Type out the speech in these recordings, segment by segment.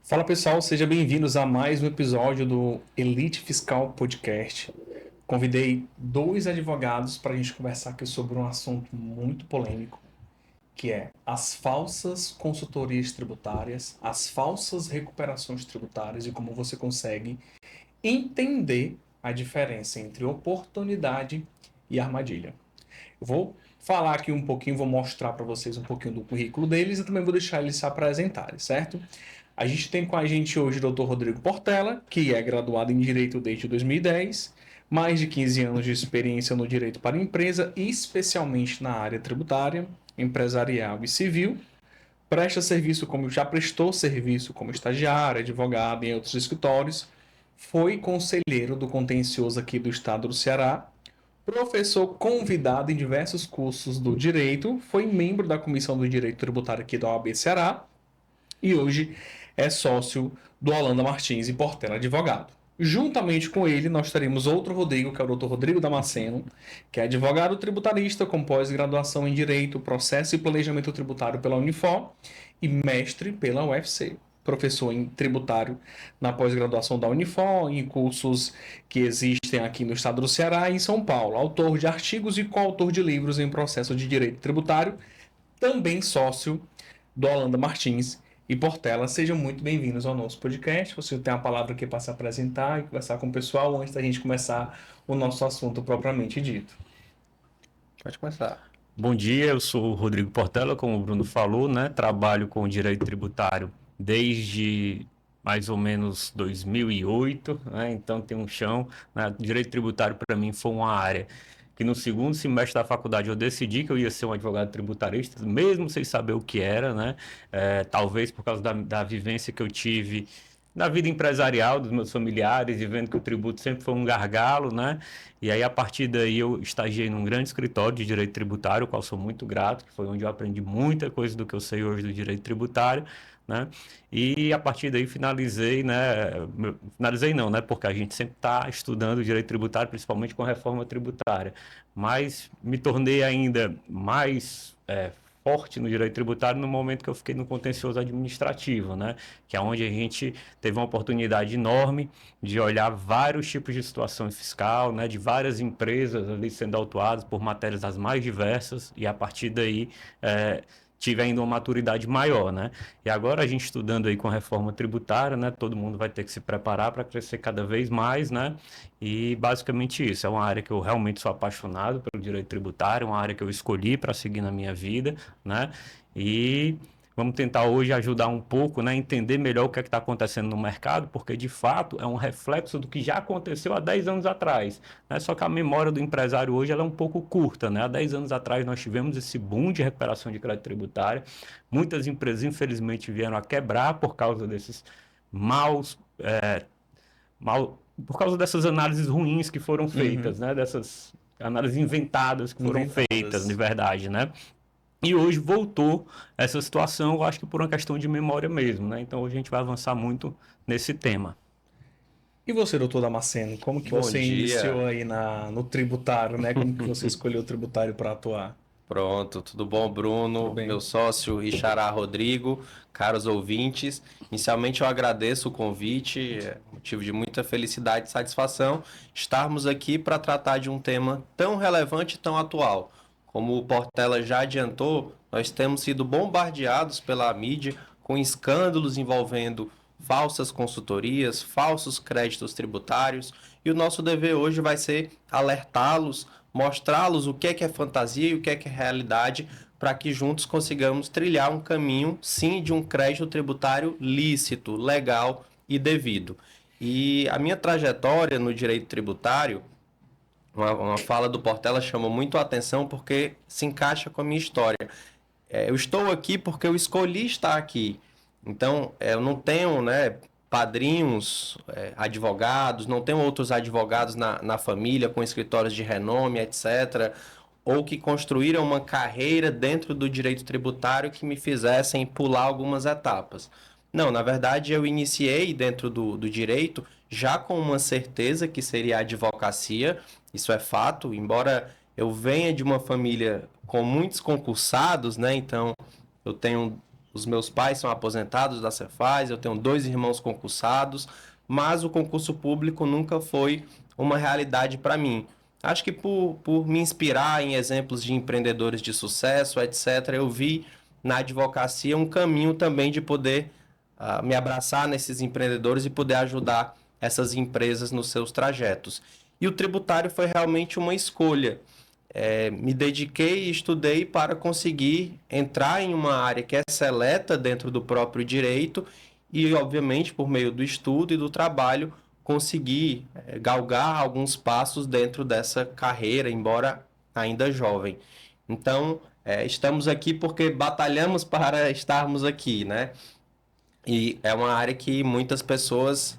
Fala pessoal, sejam bem-vindos a mais um episódio do Elite Fiscal Podcast. Convidei dois advogados para a gente conversar aqui sobre um assunto muito polêmico, que é as falsas consultorias tributárias, as falsas recuperações tributárias e como você consegue entender a diferença entre oportunidade e armadilha. Eu vou falar aqui um pouquinho, vou mostrar para vocês um pouquinho do currículo deles e também vou deixar eles se apresentarem, certo? A gente tem com a gente hoje o Dr. Rodrigo Portela, que é graduado em Direito desde 2010, mais de 15 anos de experiência no direito para a empresa, especialmente na área tributária, empresarial e civil. Já prestou serviço como estagiário, advogado em outros escritórios, foi conselheiro do contencioso aqui do estado do Ceará, professor convidado em diversos cursos do direito, foi membro da Comissão do Direito Tributário aqui da OAB Ceará e hoje é sócio do Holanda Martins e Portela Advogado. Juntamente com ele, nós teremos outro Rodrigo, que é o Dr. Rodrigo Damasceno, que é advogado tributarista com pós-graduação em Direito, Processo e Planejamento Tributário pela Unifor e mestre pela UFC. Professor em tributário na pós-graduação da Unifor, em cursos que existem aqui no estado do Ceará e em São Paulo. Autor de artigos e coautor de livros em processo de direito tributário, também sócio do Holanda Martins e Portela. Sejam muito bem-vindos ao nosso podcast. Você tem a palavra aqui para se apresentar e conversar com o pessoal antes da gente começar o nosso assunto propriamente dito. Pode começar. Bom dia, eu sou o Rodrigo Portela, como o Bruno falou, né? Trabalho com direito tributário desde mais ou menos 2008, né? Então tem um chão, né? Direito tributário para mim foi uma área que no segundo semestre da faculdade eu decidi que eu ia ser um advogado tributarista, mesmo sem saber o que era, né? Talvez por causa da vivência que eu tive na vida empresarial dos meus familiares e vendo que o tributo sempre foi um gargalo, né? E aí, a partir daí, eu estagiei num grande escritório de direito tributário, o qual sou muito grato, que foi onde eu aprendi muita coisa do que eu sei hoje do direito tributário, né? E a partir daí finalizei, né? Finalizei não, né? Porque a gente sempre está estudando direito tributário, principalmente com a reforma tributária. Mas me tornei ainda mais forte no direito tributário no momento que eu fiquei no contencioso administrativo, né? Que é onde a gente teve uma oportunidade enorme de olhar vários tipos de situação fiscal, né? De várias empresas ali sendo autuadas por matérias das mais diversas e a partir daí tive ainda uma maturidade maior, né? E agora a gente estudando aí com a reforma tributária, né? Todo mundo vai ter que se preparar para crescer cada vez mais, né? E basicamente isso, é uma área que eu realmente sou apaixonado pelo direito tributário, uma área que eu escolhi para seguir na minha vida, né? E vamos tentar hoje ajudar um pouco, né, entender melhor o que é que está acontecendo no mercado, porque de fato é um reflexo do que já aconteceu há 10 anos atrás, né? Só que a memória do empresário hoje ela é um pouco curta, né? Há 10 anos atrás nós tivemos esse boom de recuperação de crédito tributário, muitas empresas infelizmente vieram a quebrar por causa desses por causa dessas análises ruins que foram feitas, né? Dessas análises inventadas que foram feitas, de verdade, né? E hoje voltou essa situação, eu acho que por uma questão de memória mesmo, né? Então hoje a gente vai avançar muito nesse tema. E você, doutor Damasceno, como que você iniciou aí no tributário, né? Como que você escolheu o tributário para atuar? Pronto, tudo bom, Bruno? Tudo bem. Meu sócio Ixará Rodrigo, caros ouvintes. Inicialmente eu agradeço o convite, é motivo de muita felicidade e satisfação estarmos aqui para tratar de um tema tão relevante e tão atual. Como o Portela já adiantou, nós temos sido bombardeados pela mídia com escândalos envolvendo falsas consultorias, falsos créditos tributários, e o nosso dever hoje vai ser alertá-los, mostrá-los o que é fantasia e o que é realidade, para que juntos consigamos trilhar um caminho, sim, de um crédito tributário lícito, legal e devido. E a minha trajetória no direito tributário, uma fala do Portela chamou muito a atenção porque se encaixa com a minha história. Eu estou aqui porque eu escolhi estar aqui. Então, eu não tenho, né, padrinhos, advogados, não tenho outros advogados na família com escritórios de renome, etc., ou que construíram uma carreira dentro do direito tributário que me fizessem pular algumas etapas. Não, na verdade, eu iniciei dentro do direito já com uma certeza que seria a advocacia, isso é fato, embora eu venha de uma família com muitos concursados, né, então eu tenho Os meus pais são aposentados da Cefaz, eu tenho 2 irmãos concursados, mas o concurso público nunca foi uma realidade para mim. Acho que por me inspirar em exemplos de empreendedores de sucesso, etc., eu vi na advocacia um caminho também de poder me abraçar nesses empreendedores e poder ajudar essas empresas nos seus trajetos. E o tributário foi realmente uma escolha. Me dediquei e estudei para conseguir entrar em uma área que é seleta dentro do próprio direito e, obviamente, por meio do estudo e do trabalho, conseguir galgar alguns passos dentro dessa carreira, embora ainda jovem. Então, estamos aqui porque batalhamos para estarmos aqui, né? E é uma área que muitas pessoas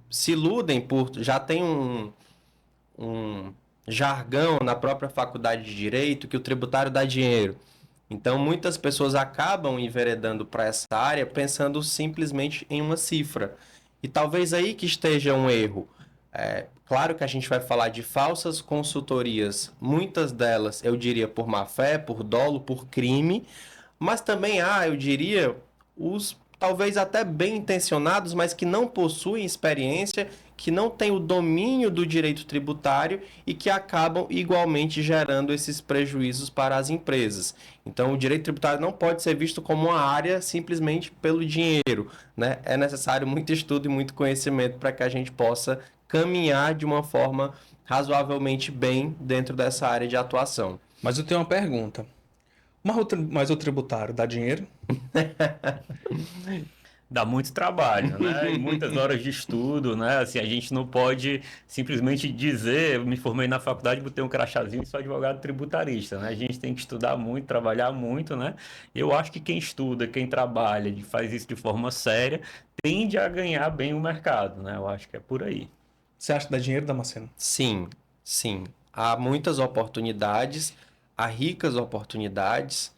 se iludem por... Já tem um jargão na própria faculdade de Direito que o tributário dá dinheiro. Então, muitas pessoas acabam enveredando para essa área pensando simplesmente em uma cifra. E talvez aí que esteja um erro. Claro que a gente vai falar de falsas consultorias, muitas delas, eu diria, por má-fé, por dolo, por crime, mas também há, eu diria, os talvez até bem intencionados, mas que não possuem experiência, que não têm o domínio do direito tributário e que acabam igualmente gerando esses prejuízos para as empresas. Então, o direito tributário não pode ser visto como uma área simplesmente pelo dinheiro, né? É necessário muito estudo e muito conhecimento para que a gente possa caminhar de uma forma razoavelmente bem dentro dessa área de atuação. Mas eu tenho uma pergunta. Mas o tributário dá dinheiro? Dá muito trabalho, né? E muitas horas de estudo, né? Assim, a gente não pode simplesmente dizer, eu me formei na faculdade, botei um crachazinho e sou advogado tributarista, né? A gente tem que estudar muito, trabalhar muito, né? Eu acho que quem estuda, quem trabalha, faz isso de forma séria, tende a ganhar bem o mercado, né? Eu acho que é por aí. Você acha que dá dinheiro, Damasceno? Sim, sim. Há muitas oportunidades, há ricas oportunidades.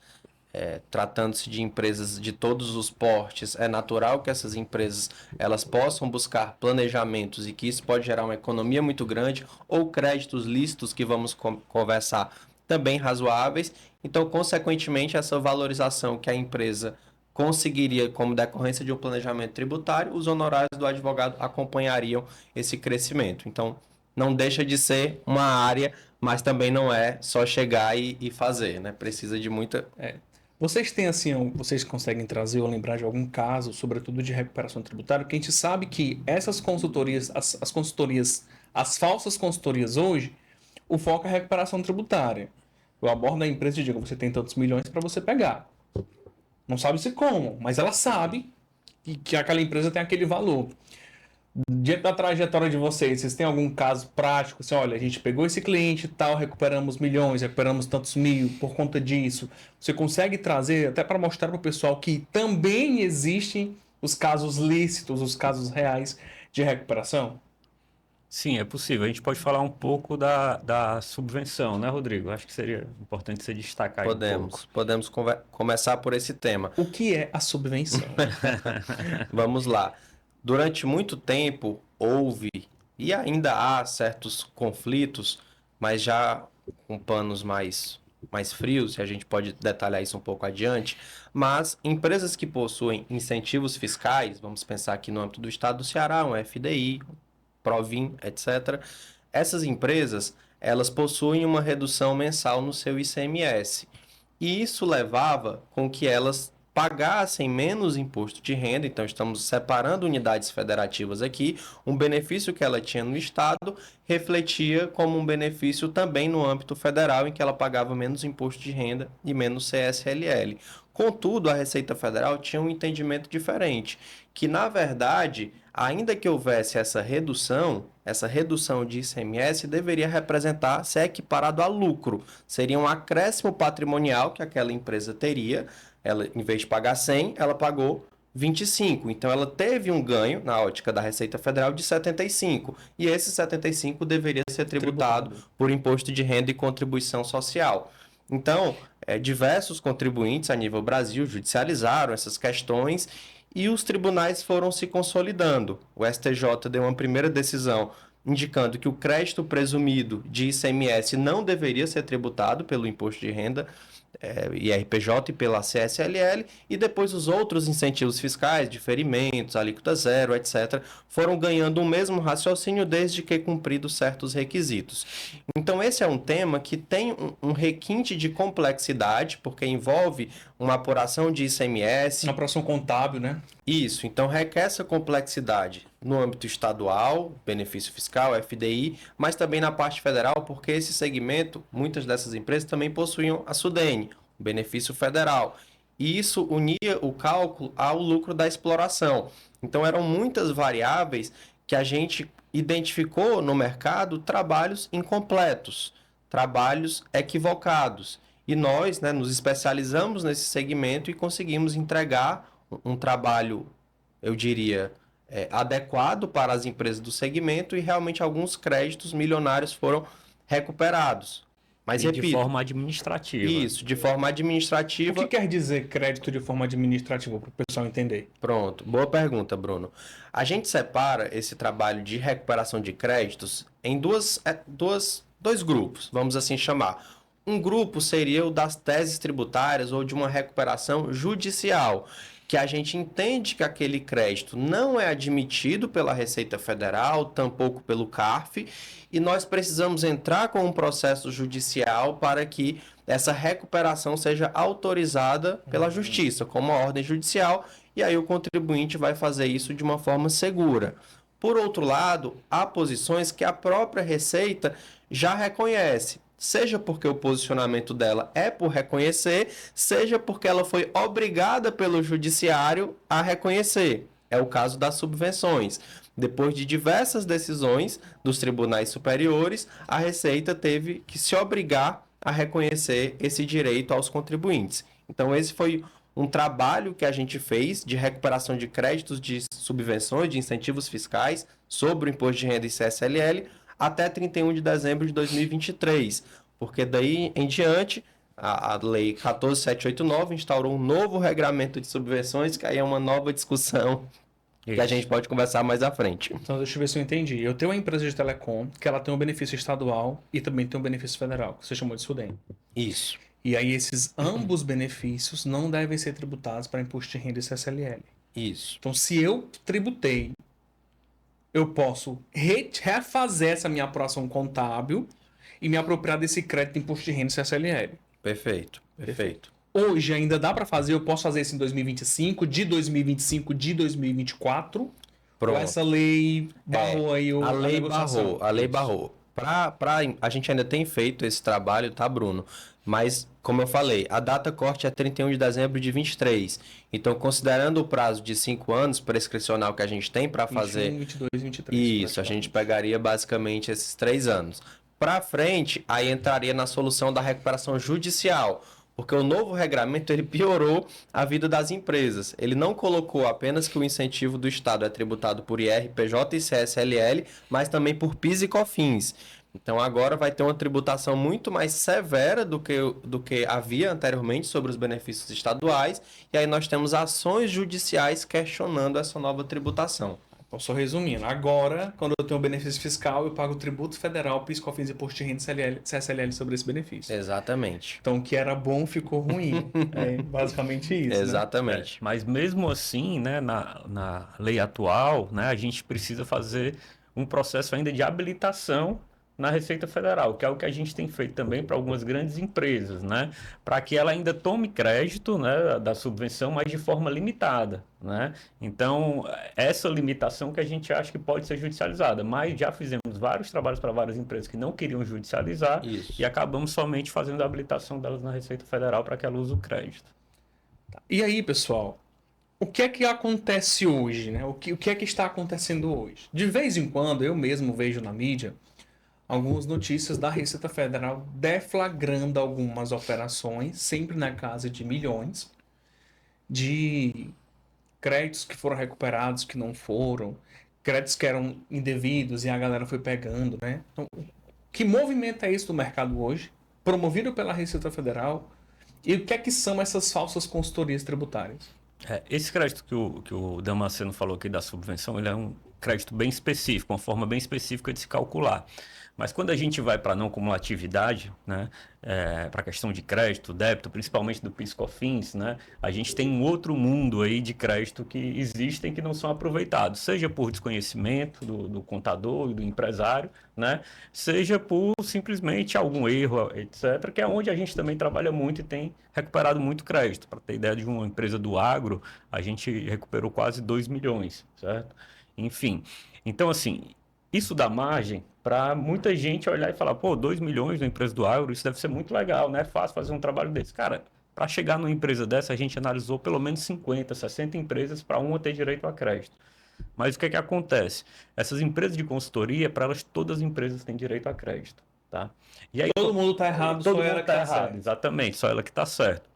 Tratando-se de empresas de todos os portes, é natural que essas empresas elas possam buscar planejamentos e que isso pode gerar uma economia muito grande ou créditos lícitos que vamos conversar também razoáveis. Então, consequentemente, essa valorização que a empresa conseguiria como decorrência de um planejamento tributário, os honorários do advogado acompanhariam esse crescimento. Então, não deixa de ser uma área, mas também não é só chegar e fazer, né? Precisa de muita... Vocês têm assim, vocês conseguem trazer ou lembrar de algum caso, sobretudo de recuperação tributária, que a gente sabe que essas consultorias, as consultorias, as falsas consultorias hoje, o foco é a recuperação tributária. Eu abordo a empresa e digo, você tem tantos milhões para você pegar. Não sabe se como, mas ela sabe que aquela empresa tem aquele valor. Diante da trajetória de vocês têm algum caso prático? Assim, olha, a gente pegou esse cliente e tal, recuperamos milhões, recuperamos tantos mil por conta disso. Você consegue trazer, até para mostrar para o pessoal que também existem os casos lícitos, os casos reais de recuperação? Sim, é possível. A gente pode falar um pouco da subvenção, né, Rodrigo? Acho que seria importante você destacar aí um pouco. Podemos começar por esse tema. O que é a subvenção? Vamos lá. Durante muito tempo houve e ainda há certos conflitos, mas já com panos mais frios, e a gente pode detalhar isso um pouco adiante, mas empresas que possuem incentivos fiscais, vamos pensar aqui no âmbito do estado do Ceará, um FDI, Provin, etc. Essas empresas, elas possuem uma redução mensal no seu ICMS. E isso levava com que elas pagassem menos imposto de renda, então estamos separando unidades federativas aqui, um benefício que ela tinha no estado refletia como um benefício também no âmbito federal, em que ela pagava menos imposto de renda e menos CSLL. Contudo, a Receita Federal tinha um entendimento diferente, que na verdade, ainda que houvesse essa redução de ICMS deveria representar, ser equiparado a lucro, seria um acréscimo patrimonial que aquela empresa teria. Ela, em vez de pagar 100, ela pagou 25. Então, ela teve um ganho, na ótica da Receita Federal, de 75. E esse 75 deveria ser tributado por imposto de renda e contribuição social. Então, diversos contribuintes a nível Brasil judicializaram essas questões e os tribunais foram se consolidando. O STJ deu uma primeira decisão indicando que o crédito presumido de ICMS não deveria ser tributado pelo imposto de renda. IRPJ e pela CSLL, e depois os outros incentivos fiscais, diferimentos, alíquota zero, etc., foram ganhando o mesmo raciocínio desde que cumpridos certos requisitos. Então, esse é um tema que tem um requinte de complexidade, porque envolve uma apuração de ICMS. Uma apuração contábil, né? Isso, então requer essa complexidade no âmbito estadual, benefício fiscal, FDI, mas também na parte federal, porque esse segmento, muitas dessas empresas também possuíam a SUDENE, o benefício federal. E isso unia o cálculo ao lucro da exploração. Então eram muitas variáveis que a gente identificou no mercado trabalhos incompletos, trabalhos equivocados. E nós, né, nos especializamos nesse segmento e conseguimos entregar um trabalho, eu diria, adequado para as empresas do segmento, e realmente alguns créditos milionários foram recuperados. Mas, repito, de forma administrativa. Isso, de forma administrativa. O que quer dizer crédito de forma administrativa, para o pessoal entender? Pronto, boa pergunta, Bruno. A gente separa esse trabalho de recuperação de créditos em dois grupos, vamos assim chamar. Um grupo seria o das teses tributárias ou de uma recuperação judicial, que a gente entende que aquele crédito não é admitido pela Receita Federal, tampouco pelo CARF, e nós precisamos entrar com um processo judicial para que essa recuperação seja autorizada pela Justiça, como uma ordem judicial, e aí o contribuinte vai fazer isso de uma forma segura. Por outro lado, há posições que a própria Receita já reconhece, seja porque o posicionamento dela é por reconhecer, seja porque ela foi obrigada pelo judiciário a reconhecer. É o caso das subvenções. Depois de diversas decisões dos tribunais superiores, a Receita teve que se obrigar a reconhecer esse direito aos contribuintes. Então, esse foi um trabalho que a gente fez de recuperação de créditos de subvenções, de incentivos fiscais sobre o imposto de renda e CSLL, até 31 de dezembro de 2023, porque daí em diante a Lei 14.789 instaurou um novo regramento de subvenções, que aí é uma nova discussão que a gente pode conversar mais à frente. Então, deixa eu ver se eu entendi. Eu tenho uma empresa de telecom que ela tem um benefício estadual e também tem um benefício federal, que você chamou de SUDENE. Isso. E aí esses ambos benefícios não devem ser tributados para imposto de renda e CSLL. Isso. Então, se eu tributei, eu posso refazer essa minha apuração contábil e me apropriar desse crédito de imposto de renda e CSLL. Perfeito. Hoje ainda dá para fazer, eu posso fazer isso em 2025, de 2024. Pronto. Ou essa lei barrou aí a lei barrou. A gente ainda tem feito esse trabalho, tá, Bruno? Mas, como eu falei, a data corte é 31 de dezembro de 23. Então, considerando o prazo de 5 anos prescricional que a gente tem para fazer... 22, 23. Isso, a gente pegaria basicamente esses 3 anos. Para frente, aí entraria na solução da recuperação judicial, porque o novo regramento ele piorou a vida das empresas. Ele não colocou apenas que o incentivo do Estado é tributado por IR, PJ e CSLL, mas também por PIS e COFINS. Então agora vai ter uma tributação muito mais severa do que havia anteriormente sobre os benefícios estaduais, e aí nós temos ações judiciais questionando essa nova tributação. Então, só resumindo, agora, quando eu tenho um benefício fiscal, eu pago tributo federal, PIS, COFINS, imposto de renda e CSLL sobre esse benefício. Exatamente. Então, o que era bom ficou ruim. É basicamente isso. Exatamente. Né? Mas mesmo assim, né, na lei atual, né, a gente precisa fazer um processo ainda de habilitação na Receita Federal, que é o que a gente tem feito também para algumas grandes empresas, né? Para que ela ainda tome crédito, né, da subvenção, mas de forma limitada, né? Então, essa limitação que a gente acha que pode ser judicializada, mas já fizemos vários trabalhos para várias empresas que não queriam judicializar. Isso. E acabamos somente fazendo a habilitação delas na Receita Federal para que ela use o crédito. E aí, pessoal, o que é que acontece hoje, né? O que é que está acontecendo hoje? De vez em quando, eu mesmo vejo na mídia algumas notícias da Receita Federal deflagrando algumas operações, sempre na casa de milhões, de créditos que foram recuperados, que não foram, créditos que eram indevidos e a galera foi pegando, né? Então, que movimento é esse do mercado hoje, promovido pela Receita Federal, e o que é que são essas falsas consultorias tributárias? Esse crédito que o Damasceno falou aqui da subvenção, ele é um crédito bem específico, uma forma bem específica de se calcular. Mas quando a gente vai para a não cumulatividade, né, para a questão de crédito, débito, principalmente do PIS/COFINS, né, a gente tem um outro mundo aí de crédito que existem que não são aproveitados, seja por desconhecimento do contador e do empresário, né, seja por simplesmente algum erro, etc., que é onde a gente também trabalha muito e tem recuperado muito crédito. Para ter ideia de uma empresa do agro, a gente recuperou quase 2 milhões, certo? Enfim, então assim, isso dá margem para muita gente olhar e falar, pô, 2 milhões na empresa do agro, isso deve ser muito legal, né? É fácil fazer um trabalho desse. Cara, para chegar numa empresa dessa, a gente analisou pelo menos 50, 60 empresas para uma ter direito a crédito. Mas o que é que acontece? Essas empresas de consultoria, para elas, todas as empresas têm direito a crédito, tá? E aí, Todo mundo tá errado, todo só mundo ela que tá tá errado, certo. exatamente, só ela que tá certo.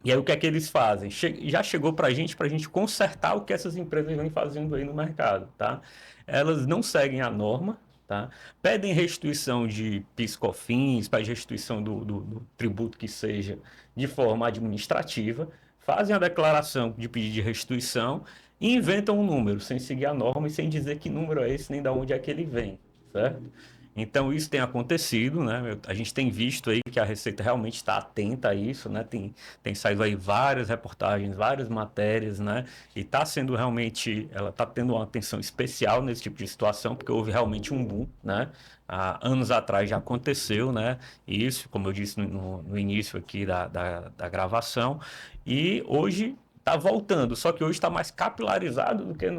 E aí o que é que eles fazem? Já chegou para a gente consertar o que essas empresas vêm fazendo aí no mercado, tá? Elas não seguem a norma, tá? Pedem restituição de PIS/COFINS, pedem restituição do tributo que seja de forma administrativa, fazem a declaração de pedido de restituição e inventam um número, sem seguir a norma e sem dizer que número é esse nem de onde é que ele vem, certo? Então, isso tem acontecido, né? A gente tem visto aí que a Receita realmente está atenta a isso, né? Tem saído aí várias reportagens, várias matérias, né? E está sendo realmente, ela está tendo uma atenção especial nesse tipo de situação, porque houve realmente um boom, né? Há anos atrás já aconteceu, né? Isso, como eu disse no início aqui da gravação, e hoje está voltando, só que hoje está mais capilarizado do que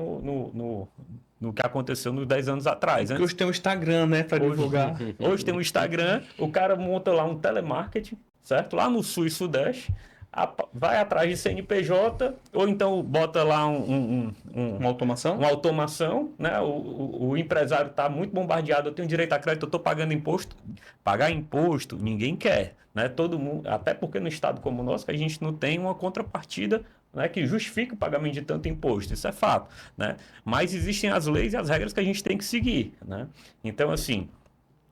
no que aconteceu nos 10 anos atrás. Porque hoje tem o Instagram, né, para divulgar. Hoje tem um Instagram, o cara monta lá um telemarketing, certo? Lá no Sul e Sudeste, vai atrás de CNPJ, ou então bota lá Uma automação? uma automação, né? O empresário está muito bombardeado, eu tenho direito a crédito, eu estou pagando imposto. Pagar imposto, ninguém quer, né? Todo mundo, até porque no estado como o nosso, a gente não tem uma contrapartida, né, que justifica o pagamento de tanto imposto, isso é fato, né? Mas existem as leis e as regras que a gente tem que seguir, né? Então, assim,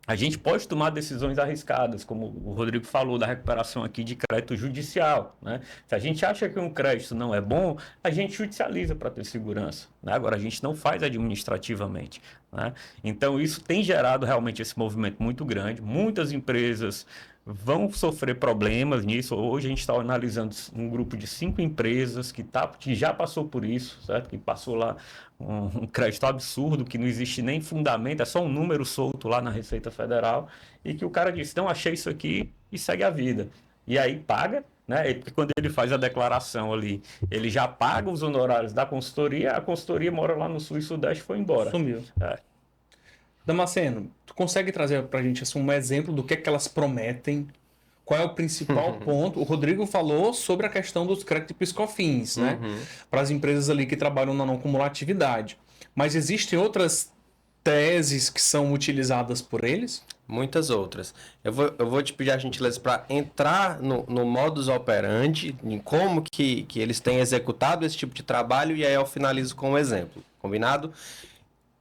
a gente pode tomar decisões arriscadas, como o Rodrigo falou, da recuperação aqui de crédito judicial, né? Se a gente acha que um crédito não é bom, a gente judicializa para ter segurança, né? Agora, a gente não faz administrativamente, né? Então, isso tem gerado realmente esse movimento muito grande. Muitas empresas vão sofrer problemas nisso. Hoje a gente está analisando um grupo de 5 empresas que já passou por isso, certo? Que passou lá um crédito absurdo, que não existe nem fundamento, é só um número solto lá na Receita Federal, e que o cara disse, não, achei isso aqui e segue a vida. E aí paga, né? E quando ele faz a declaração ali, ele já paga os honorários da consultoria, a consultoria mora lá no Sul e Sudeste e foi embora. Sumiu. É. Damasceno, tu consegue trazer pra gente assim, um exemplo do que é que elas prometem? Qual é o principal ponto? O Rodrigo falou sobre a questão dos créditos PIS/COFINS, né? Para as empresas ali que trabalham na não cumulatividade. Mas existem outras teses que são utilizadas por eles? Muitas outras. Eu vou te pedir a gentileza para entrar no modus operandi, em como que eles têm executado esse tipo de trabalho, e aí eu finalizo com um exemplo. Combinado?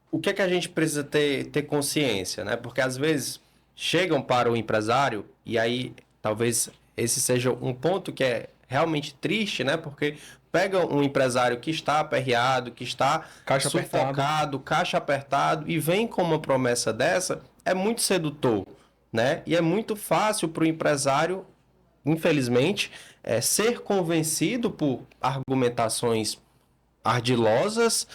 O que é que a gente precisa ter consciência, né? Porque às vezes chegam para o empresário, e aí talvez esse seja um ponto que é realmente triste, né? Porque pega um empresário que está aperreado, que está Caixa sufocado, caixa apertado, e vem com uma promessa dessa, é muito sedutor, né? E é muito fácil para o empresário, infelizmente, ser convencido por argumentações ardilosas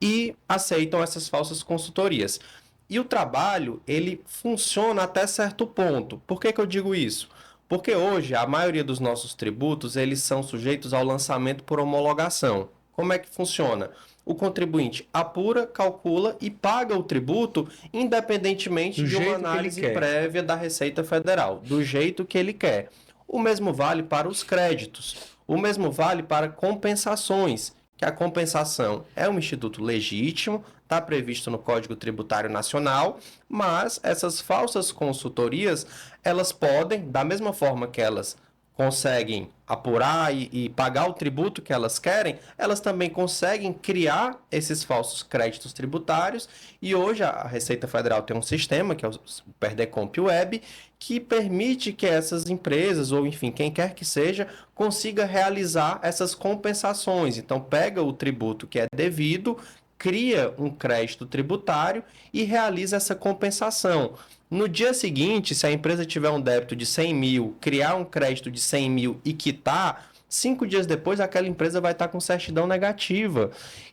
e aceitam essas falsas consultorias. E o trabalho, ele funciona até certo ponto. Por que eu digo isso? Porque hoje a maioria dos nossos tributos, eles são sujeitos ao lançamento por homologação. Como é que funciona? O contribuinte apura, calcula e paga o tributo independentemente de uma análise prévia da Receita Federal, do jeito que ele quer. O mesmo vale para os créditos. O mesmo vale para compensações, que a compensação é um instituto legítimo, está previsto no Código Tributário Nacional, mas essas falsas consultorias, elas podem, da mesma forma que elas conseguem apurar e pagar o tributo que elas querem, elas também conseguem criar esses falsos créditos tributários, e hoje a Receita Federal tem um sistema, que é o Perdecomp Web, que permite que essas empresas, ou enfim, quem quer que seja, consiga realizar essas compensações. Então, pega o tributo que é devido, cria um crédito tributário e realiza essa compensação. No dia seguinte, se a empresa tiver um débito de 100 mil, criar um crédito de 100 mil e quitar, 5 dias depois aquela empresa vai estar com certidão negativa.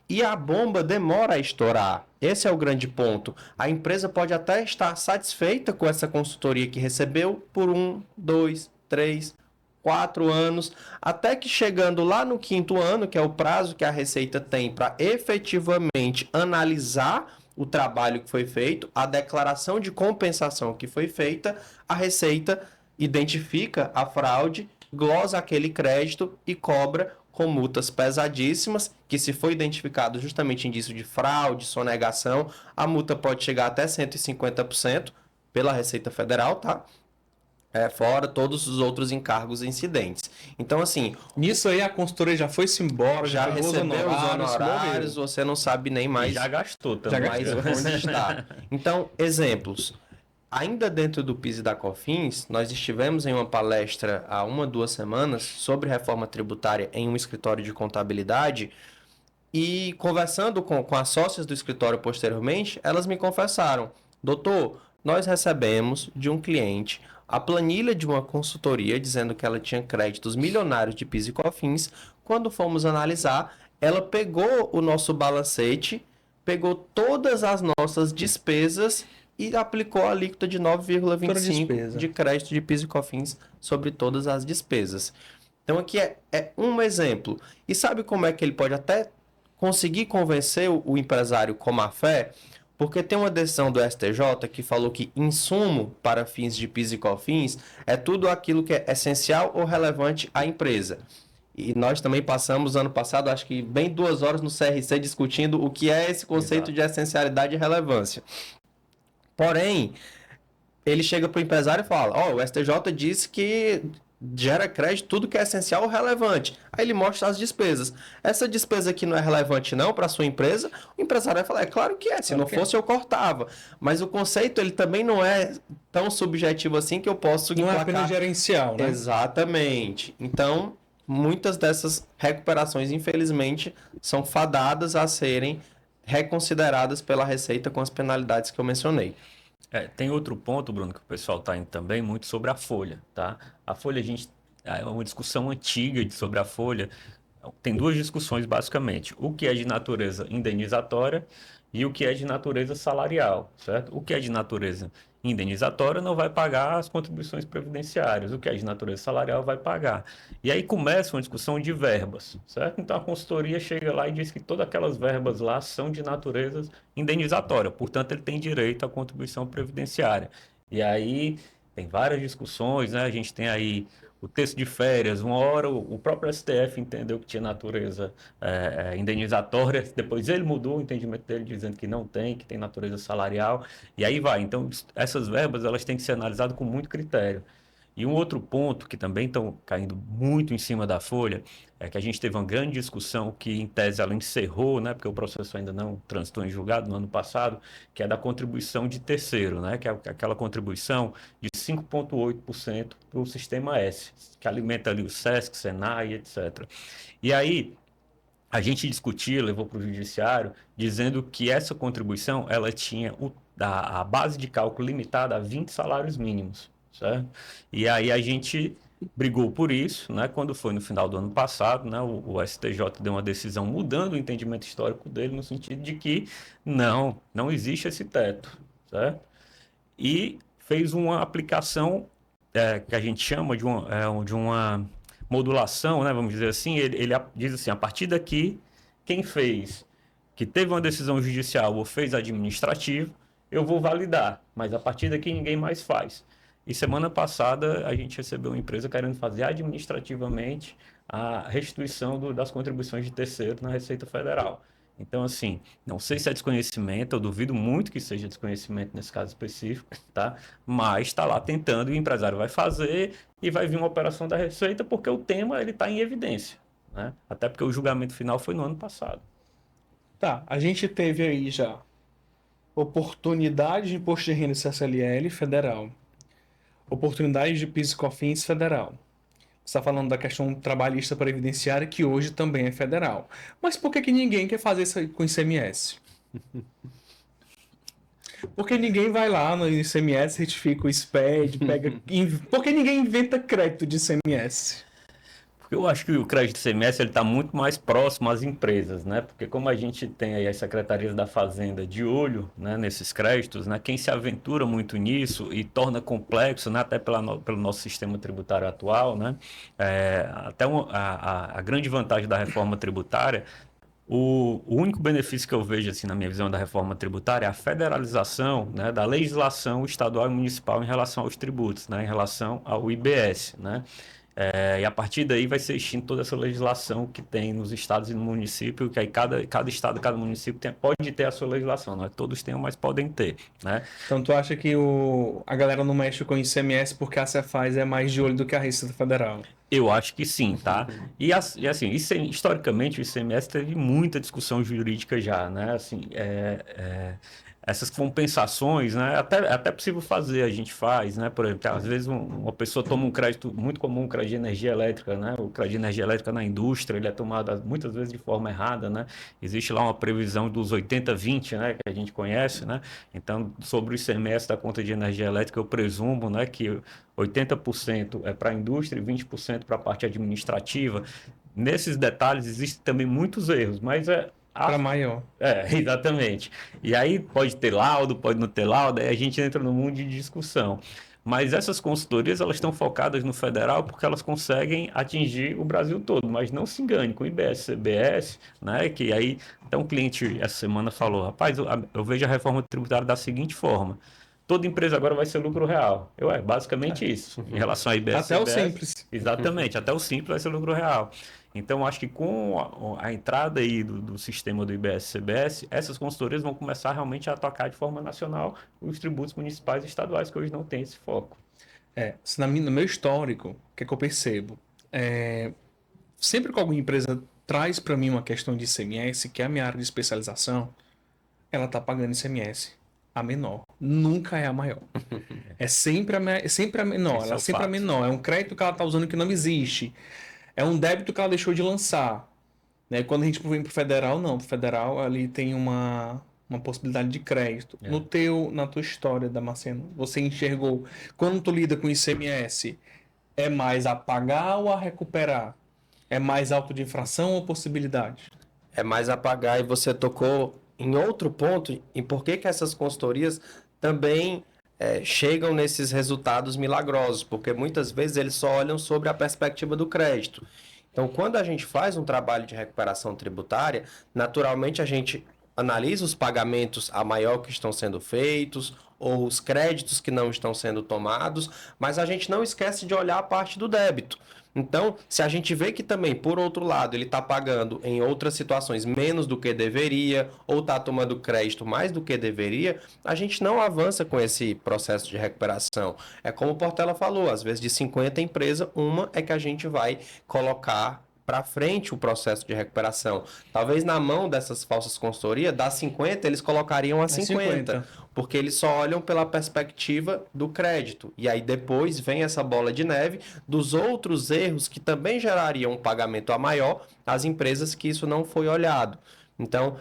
E a bomba demora a estourar. Esse é o grande ponto. A empresa pode até estar satisfeita com essa consultoria que recebeu por 1, 2, 3, 4 anos, até que chegando lá no 5º ano, que é o prazo que a Receita tem para efetivamente analisar o trabalho que foi feito, a declaração de compensação que foi feita, a Receita identifica a fraude, glosa aquele crédito e cobra com multas pesadíssimas, que se for identificado justamente indício de fraude, sonegação, a multa pode chegar até 150% pela Receita Federal, tá? Fora todos os outros encargos e incidentes. Então, assim... Nisso aí a consultoria já foi-se embora, já recebeu os honorários, morreu. você não sabe nem mais... E já gastou também. Mais onde está. Então, exemplos. Ainda dentro do PIS e da COFINS, nós estivemos em uma palestra há 1 ou 2 semanas sobre reforma tributária em um escritório de contabilidade e conversando com as sócias do escritório posteriormente, elas me confessaram: doutor, nós recebemos de um cliente a planilha de uma consultoria dizendo que ela tinha créditos milionários de PIS e COFINS. Quando fomos analisar, ela pegou o nosso balancete, pegou todas as nossas despesas e aplicou a alíquota de 9,25% de crédito de PIS e COFINS sobre todas as despesas. Então aqui é um exemplo. E sabe como é que ele pode até conseguir convencer o empresário com má fé? Porque tem uma decisão do STJ que falou que insumo para fins de PIS e COFINS é tudo aquilo que é essencial ou relevante à empresa. E nós também passamos, ano passado, acho que bem 2 horas no CRC discutindo o que é esse conceito de essencialidade e relevância. Porém, ele chega para o empresário e fala: o STJ disse que gera crédito tudo que é essencial ou relevante. Aí ele mostra as despesas. Essa despesa aqui não é relevante não para a sua empresa? O empresário vai falar: é claro que é, se não fosse eu cortava. Mas o conceito ele também não é tão subjetivo assim que eu posso emplacar... Não é apenas gerencial, né? Exatamente. Então, muitas dessas recuperações, infelizmente, são fadadas a serem reconsideradas pela Receita com as penalidades que eu mencionei. Tem outro ponto, Bruno, que o pessoal está indo também muito sobre a folha, tá? A folha, é uma discussão antiga sobre a folha. Tem 2 discussões, basicamente. O que é de natureza indenizatória e o que é de natureza salarial, certo? O que é de natureza indenizatória não vai pagar as contribuições previdenciárias, o que é de natureza salarial vai pagar. E aí começa uma discussão de verbas, certo? Então a consultoria chega lá e diz que todas aquelas verbas lá são de natureza indenizatória, portanto ele tem direito à contribuição previdenciária. E aí tem várias discussões, né? A gente tem aí o texto de férias, uma hora o próprio STF entendeu que tinha natureza indenizatória, depois ele mudou o entendimento dele dizendo que não tem, que tem natureza salarial, e aí vai. Então, essas verbas elas têm que ser analisadas com muito critério. E um outro ponto que também estão caindo muito em cima da folha é que a gente teve uma grande discussão que, em tese, ela encerrou, né, porque o processo ainda não transitou em julgado no ano passado, que é da contribuição de terceiro, né, que é aquela contribuição de 5,8% para o Sistema S, que alimenta ali o SESC, Senai, etc. E aí, a gente discutia, levou para o judiciário, dizendo que essa contribuição ela tinha a base de cálculo limitada a 20 salários mínimos. Certo? E aí a gente brigou por isso, né? Quando foi no final do ano passado, né? O STJ deu uma decisão mudando o entendimento histórico dele no sentido de que não existe esse teto, certo? E fez uma aplicação que a gente chama de uma modulação, né? Vamos dizer assim, ele diz assim: a partir daqui, quem fez, que teve uma decisão judicial ou fez administrativo, eu vou validar, mas a partir daqui ninguém mais faz. E semana passada a gente recebeu uma empresa querendo fazer administrativamente a restituição das contribuições de terceiro na Receita Federal. Então, assim, não sei se é desconhecimento, eu duvido muito que seja desconhecimento nesse caso específico, tá? Mas está lá tentando e o empresário vai fazer e vai vir uma operação da Receita porque o tema está em evidência, né? Até porque o julgamento final foi no ano passado. Tá, a gente teve aí já oportunidade de imposto de renda CSLL federal, oportunidade de PIS e COFINS federal. Você está falando da questão trabalhista previdenciária, que hoje também é federal. Mas por que que ninguém quer fazer isso aí com o ICMS? Porque ninguém vai lá no ICMS, retifica o SPED, pega... Porque ninguém inventa crédito de ICMS? Porque eu acho que o crédito ICMS está muito mais próximo às empresas, né? Porque como a gente tem aí as secretarias da Fazenda de olho, né, nesses créditos, né? Quem se aventura muito nisso e torna complexo, né, até pelo nosso sistema tributário atual, né? A grande vantagem da reforma tributária, o único benefício que eu vejo, assim, na minha visão da reforma tributária é a federalização, né, da legislação estadual e municipal em relação aos tributos, né, em relação ao IBS, né? E a partir daí vai ser extinta toda essa legislação que tem nos estados e no município, que aí cada estado, cada município pode ter a sua legislação, não é que todos tenham, mas podem ter, né? Então tu acha que a galera não mexe com o ICMS porque a Cefaz é mais de olho do que a Receita Federal? Eu acho que sim, tá? E assim, historicamente o ICMS teve muita discussão jurídica já, né? Assim, essas compensações, né? Até possível fazer, a gente faz, né? Por exemplo, às vezes uma pessoa toma um crédito, muito comum, um crédito de energia elétrica, né? O crédito de energia elétrica na indústria, ele é tomado muitas vezes de forma errada, né? Existe lá uma previsão dos 80-20, né? Que a gente conhece, né? Então, sobre o ICMS da conta de energia elétrica, eu presumo, né? Que 80% é para a indústria e 20% para a parte administrativa. Nesses detalhes existem também muitos erros, mas Para maior. exatamente. E aí pode ter laudo, pode não ter laudo, aí a gente entra no mundo de discussão. Mas essas consultorias, elas estão focadas no federal porque elas conseguem atingir o Brasil todo. Mas não se engane, com o IBS, CBS, né? Que aí até um cliente essa semana falou, rapaz, eu vejo a reforma tributária da seguinte forma: toda empresa agora vai ser lucro real. Basicamente isso. Em relação a IBS, Até o CBS, simples. exatamente, até o simples vai ser lucro real. Então, acho que com a entrada aí do sistema do IBS-CBS, essas consultorias vão começar realmente a atacar de forma nacional os tributos municipais e estaduais, que hoje não tem esse foco. No meu histórico, o que é que eu percebo? Sempre que alguma empresa traz para mim uma questão de ICMS, que é a minha área de especialização, ela está pagando ICMS a menor. Nunca é a maior. É sempre a menor. Esse Ela é é o sempre a fato. menor. É um crédito que ela está usando que não existe. É um débito que ela deixou de lançar. Né? Quando a gente vem para o federal, não. Para o federal, ali tem uma possibilidade de crédito. Na tua história, Damasceno, você enxergou, quando tu lida com ICMS, é mais a pagar ou a recuperar? É mais auto de infração ou possibilidade? É mais apagar, e você tocou em outro ponto, em por que que essas consultorias também chegam nesses resultados milagrosos, porque muitas vezes eles só olham sobre a perspectiva do crédito. Então, quando a gente faz um trabalho de recuperação tributária, naturalmente a gente analisa os pagamentos a maior que estão sendo feitos, ou os créditos que não estão sendo tomados, mas a gente não esquece de olhar a parte do débito. Então, se a gente vê que também, por outro lado, ele está pagando em outras situações menos do que deveria, ou está tomando crédito mais do que deveria, a gente não avança com esse processo de recuperação. É como o Portela falou, às vezes de 50 empresas, uma é que a gente vai colocar para frente o processo de recuperação. Talvez na mão dessas falsas consultorias, das 50, eles colocariam a 50, porque eles só olham pela perspectiva do crédito. E aí depois vem essa bola de neve dos outros erros que também gerariam um pagamento a maior às empresas que isso não foi olhado. Então,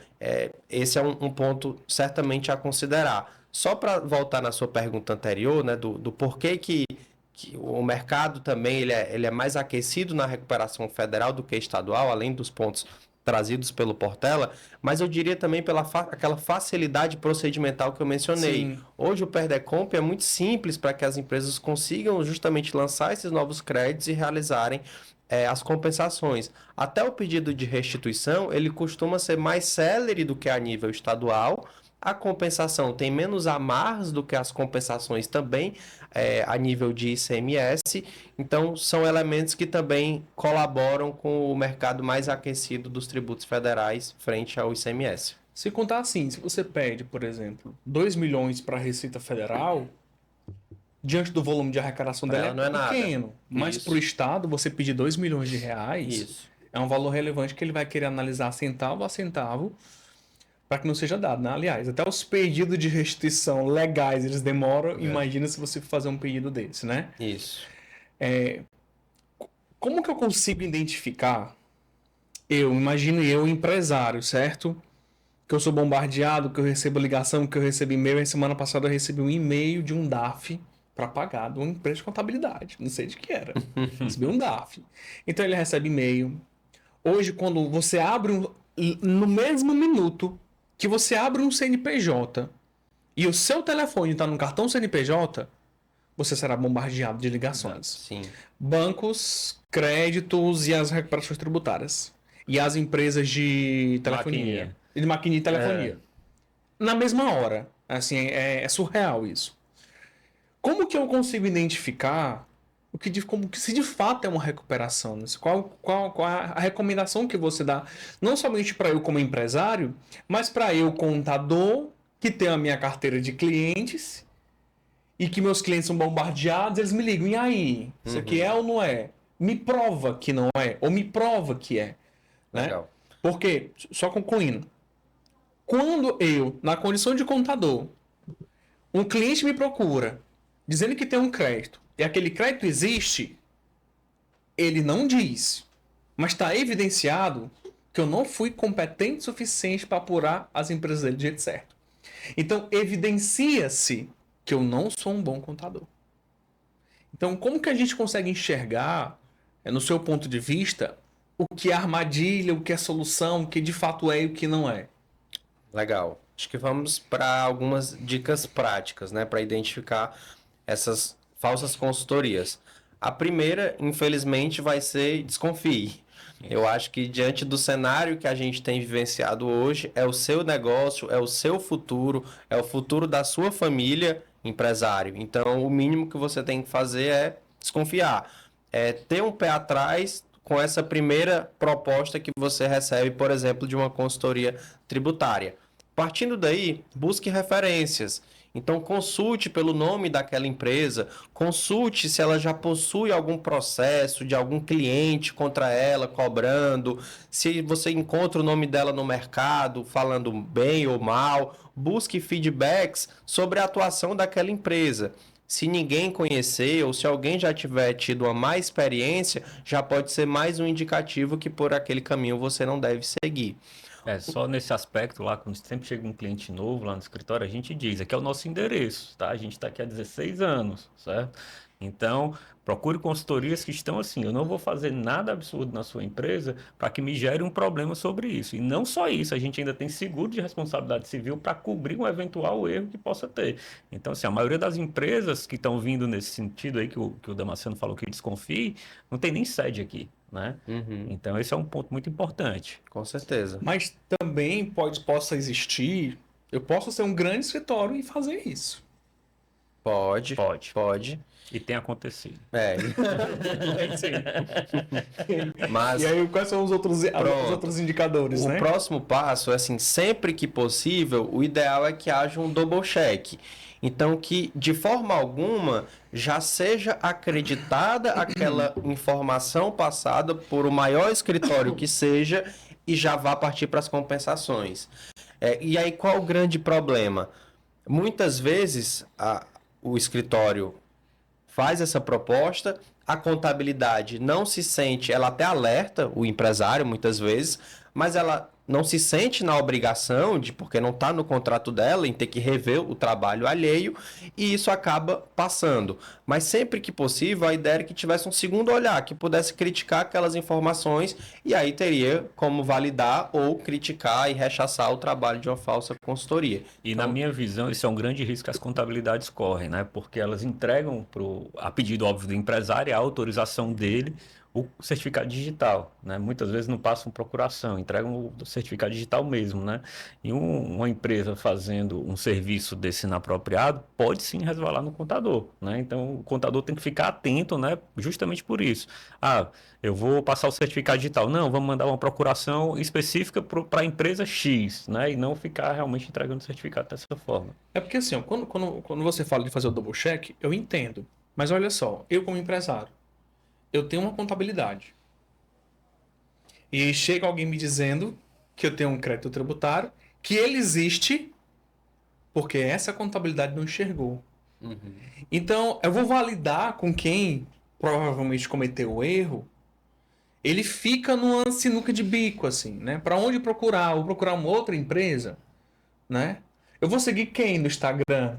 esse é um ponto certamente a considerar. Só para voltar na sua pergunta anterior, né, do porquê que o mercado também ele é mais aquecido na recuperação federal do que estadual, além dos pontos trazidos pelo Portela, mas eu diria também pela aquela facilidade procedimental que eu mencionei. Sim. Hoje o Perdecomp é muito simples para que as empresas consigam justamente lançar esses novos créditos e realizarem as compensações. Até o pedido de restituição, ele costuma ser mais célere do que a nível estadual. A compensação tem menos amarras do que as compensações também a nível de ICMS. Então, são elementos que também colaboram com o mercado mais aquecido dos tributos federais frente ao ICMS. Se contar assim, se você pede, por exemplo, 2 milhões para a Receita Federal, diante do volume de arrecadação dela não é nada. pequeno. Mas para o Estado, você pedir 2 milhões de reais Isso. é um valor relevante que ele vai querer analisar centavo a centavo para que não seja dado, né? Aliás, até os pedidos de restituição legais, eles demoram. Imagina se você fazer um pedido desse, né? Isso. Como que eu consigo identificar? Imagino eu, empresário, certo? Que eu sou bombardeado, que eu recebo ligação, que eu recebo e-mail. Semana passada eu recebi um e-mail de um DAF para pagar de uma empresa de contabilidade. Não sei de que era. Recebi um DAF. Então ele recebe e-mail. Hoje, quando você abre no mesmo minuto que você abre um CNPJ e o seu telefone está no cartão CNPJ, você será bombardeado de ligações. Sim. Bancos, créditos e as recuperações tributárias. E as empresas de telefonia. De maquininha e telefonia. Na mesma hora. Assim, é surreal isso. Como que eu consigo identificar como que se de fato é uma recuperação? Qual a recomendação que você dá? Não somente para eu como empresário, mas para eu contador, que tenho a minha carteira de clientes e que meus clientes são bombardeados, eles me ligam, e aí? Isso aqui é ou não é? Me prova que não é, ou me prova que é. Né? Legal. Porque, só concluindo, quando eu, na condição de contador, um cliente me procura dizendo que tem um crédito e aquele crédito existe, ele não diz, mas está evidenciado que eu não fui competente o suficiente para apurar as empresas dele do jeito certo. Então, evidencia-se que eu não sou um bom contador. Então, como que a gente consegue enxergar, no seu ponto de vista, o que é armadilha, o que é solução, o que de fato é e o que não é? Legal. Acho que vamos para algumas dicas práticas, né, para identificar essas falsas consultorias. A primeira, infelizmente, vai ser desconfie. Eu acho que diante do cenário que a gente tem vivenciado hoje, é o seu negócio, é o seu futuro, é o futuro da sua família, empresário. Então, o mínimo que você tem que fazer é desconfiar. É ter um pé atrás com essa primeira proposta que você recebe, por exemplo, de uma consultoria tributária. Partindo daí, busque referências. Então, consulte pelo nome daquela empresa, consulte se ela já possui algum processo de algum cliente contra ela, cobrando, se você encontra o nome dela no mercado, falando bem ou mal, busque feedbacks sobre a atuação daquela empresa. Se ninguém conhecer ou se alguém já tiver tido uma má experiência, já pode ser mais um indicativo que por aquele caminho você não deve seguir. Só nesse aspecto lá, quando sempre chega um cliente novo lá no escritório, a gente diz, aqui é o nosso endereço, tá? A gente está aqui há 16 anos, certo? Então, procure consultorias que estão assim, eu não vou fazer nada absurdo na sua empresa para que me gere um problema sobre isso. E não só isso, a gente ainda tem seguro de responsabilidade civil para cobrir um eventual erro que possa ter. Então, assim, a maioria das empresas que estão vindo nesse sentido aí, que o Damasceno falou que desconfie, não tem nem sede aqui. Né? Então esse é um ponto muito importante. Com certeza. Mas também possa existir, eu posso ser um grande escritório e fazer isso. Pode. E tem acontecido. Mas... E aí, quais são os outros indicadores, o né? O próximo passo é assim, sempre que possível, o ideal é que haja um double check. Então, que de forma alguma já seja acreditada aquela informação passada por o maior escritório que seja e já vá partir para as compensações. E aí, qual o grande problema? Muitas vezes, o escritório faz essa proposta, a contabilidade não se sente, ela até alerta o empresário muitas vezes, mas ela não se sente na obrigação de, porque não está no contrato dela, em ter que rever o trabalho alheio, e isso acaba passando. Mas sempre que possível, a ideia era que tivesse um segundo olhar, que pudesse criticar aquelas informações, e aí teria como validar ou criticar e rechaçar o trabalho de uma falsa consultoria. E então, na minha visão, isso é um grande risco que as contabilidades correm, né? Porque elas entregam, a pedido óbvio do empresário, a autorização dele, o certificado digital, né? Muitas vezes não passam procuração, entregam o certificado digital mesmo, né? E uma empresa fazendo um serviço desse inapropriado pode sim resvalar no contador, né? Então o contador tem que ficar atento, né? Justamente por isso. Eu vou passar o certificado digital. Não, vamos mandar uma procuração específica para a empresa X, né? E não ficar realmente entregando o certificado dessa forma. É porque assim, quando você fala de fazer o double check, eu entendo. Mas olha só, eu como empresário, eu tenho uma contabilidade. E chega alguém me dizendo que eu tenho um crédito tributário, que ele existe porque essa contabilidade não enxergou. Então, eu vou validar com quem provavelmente cometeu o erro ele fica numa sinuca de bico, assim, né? Para onde procurar? Vou procurar uma outra empresa, né? Eu vou seguir quem no Instagram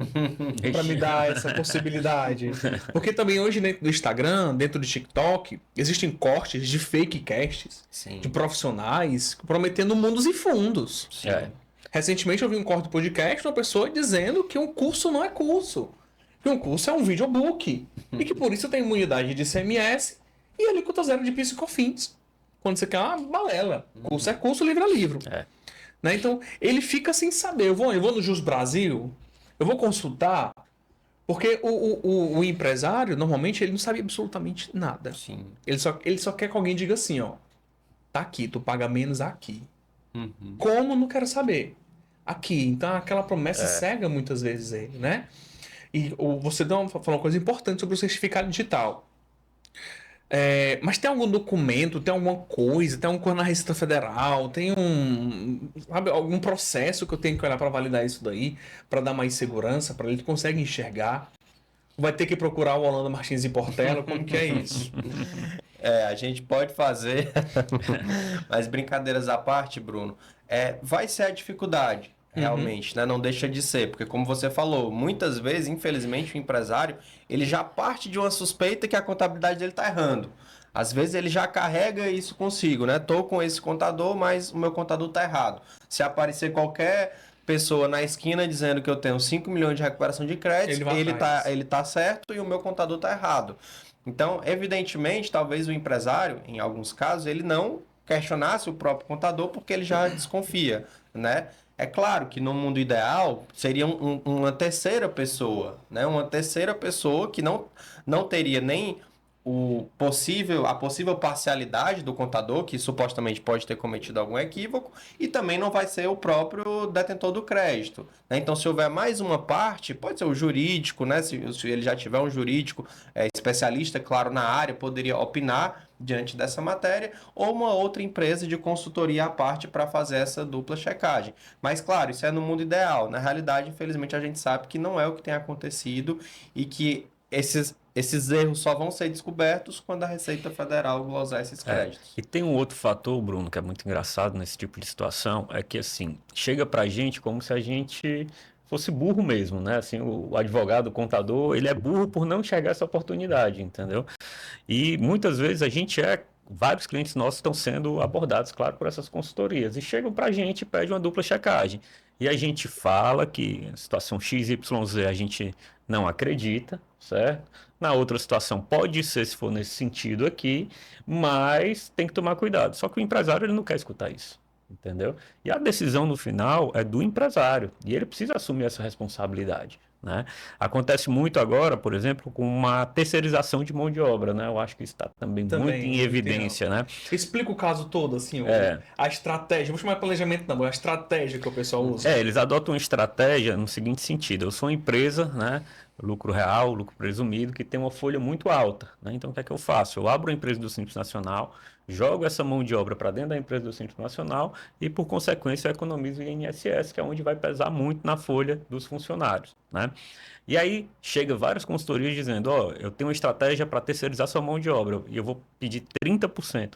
para me dar essa possibilidade? Porque também hoje dentro do Instagram, dentro do TikTok, existem cortes de fake casts Sim. de profissionais prometendo mundos e fundos. Sim. Recentemente eu vi um corte do podcast de uma pessoa dizendo que um curso não é curso. Que um curso é um videobook. E que por isso tem imunidade de ICMS e alíquota zero de PIS e COFINS. Quando você quer uma balela. Curso é curso, livro é livro. Né? Então, ele fica sem saber. Eu vou no Jus Brasil, eu vou consultar, porque o empresário, normalmente, ele não sabe absolutamente nada. Sim. Ele só quer que alguém diga assim, ó, tá aqui, tu paga menos aqui. Uhum. Como? Não quero saber. Aqui. Então, aquela promessa cega muitas vezes ele, né? E você falou uma coisa importante sobre o certificado digital. Mas tem algum documento, tem alguma coisa, tem alguma coisa na Receita Federal, tem algum processo que eu tenho que olhar para validar isso daí, para dar mais segurança, para ele consegue enxergar? Vai ter que procurar o Holanda Martins e Portela, como que é isso? A gente pode fazer, mas brincadeiras à parte, Bruno, vai ser a dificuldade, realmente, né? Não deixa de ser, porque como você falou, muitas vezes, infelizmente, o empresário, ele já parte de uma suspeita que a contabilidade dele está errando. Às vezes ele já carrega isso consigo, né? Tô com esse contador, mas o meu contador está errado. Se aparecer qualquer pessoa na esquina dizendo que eu tenho 5 milhões de recuperação de crédito, ele tá certo e o meu contador tá errado. Então, evidentemente, talvez o empresário, em alguns casos, ele não questionasse o próprio contador porque ele já desconfia, né? É claro que no mundo ideal seria uma terceira pessoa, né? Uma terceira pessoa que não teria nem a possível parcialidade do contador, que supostamente pode ter cometido algum equívoco, e também não vai ser o próprio detentor do crédito, né? Então, se houver mais uma parte, pode ser o jurídico, né? Se ele já tiver um jurídico especialista, claro, na área, poderia opinar diante dessa matéria, ou uma outra empresa de consultoria à parte para fazer essa dupla checagem. Mas, claro, isso é no mundo ideal. Na realidade, infelizmente, a gente sabe que não é o que tem acontecido e que esses erros só vão ser descobertos quando a Receita Federal glosar esses créditos. E tem um outro fator, Bruno, que é muito engraçado nesse tipo de situação, é que assim, chega pra gente como se a gente fosse burro mesmo, né? Assim, o advogado, o contador, ele é burro por não enxergar essa oportunidade, entendeu? E muitas vezes vários clientes nossos estão sendo abordados, claro, por essas consultorias e chegam pra gente e pedem uma dupla checagem. E a gente fala que a situação XYZ a gente não acredita, certo? Na outra situação pode ser se for nesse sentido aqui, mas tem que tomar cuidado. Só que o empresário ele não quer escutar isso, entendeu? E a decisão no final é do empresário e ele precisa assumir essa responsabilidade, né? Acontece muito agora, por exemplo, com uma terceirização de mão de obra, né? Eu acho que isso está também muito em evidência, né? Explica o caso todo, assim, a estratégia. Vou chamar de planejamento, não, a estratégia que o pessoal usa. Eles adotam uma estratégia no seguinte sentido: eu sou uma empresa, né? Lucro real, lucro presumido, que tem uma folha muito alta, né? Então, o que é que eu faço? Eu abro a empresa do Simples Nacional, jogo essa mão de obra para dentro da empresa do Simples Nacional e, por consequência, eu economizo o INSS, que é onde vai pesar muito na folha dos funcionários, né? E aí, chega várias consultorias dizendo, eu tenho uma estratégia para terceirizar sua mão de obra e eu vou pedir 30%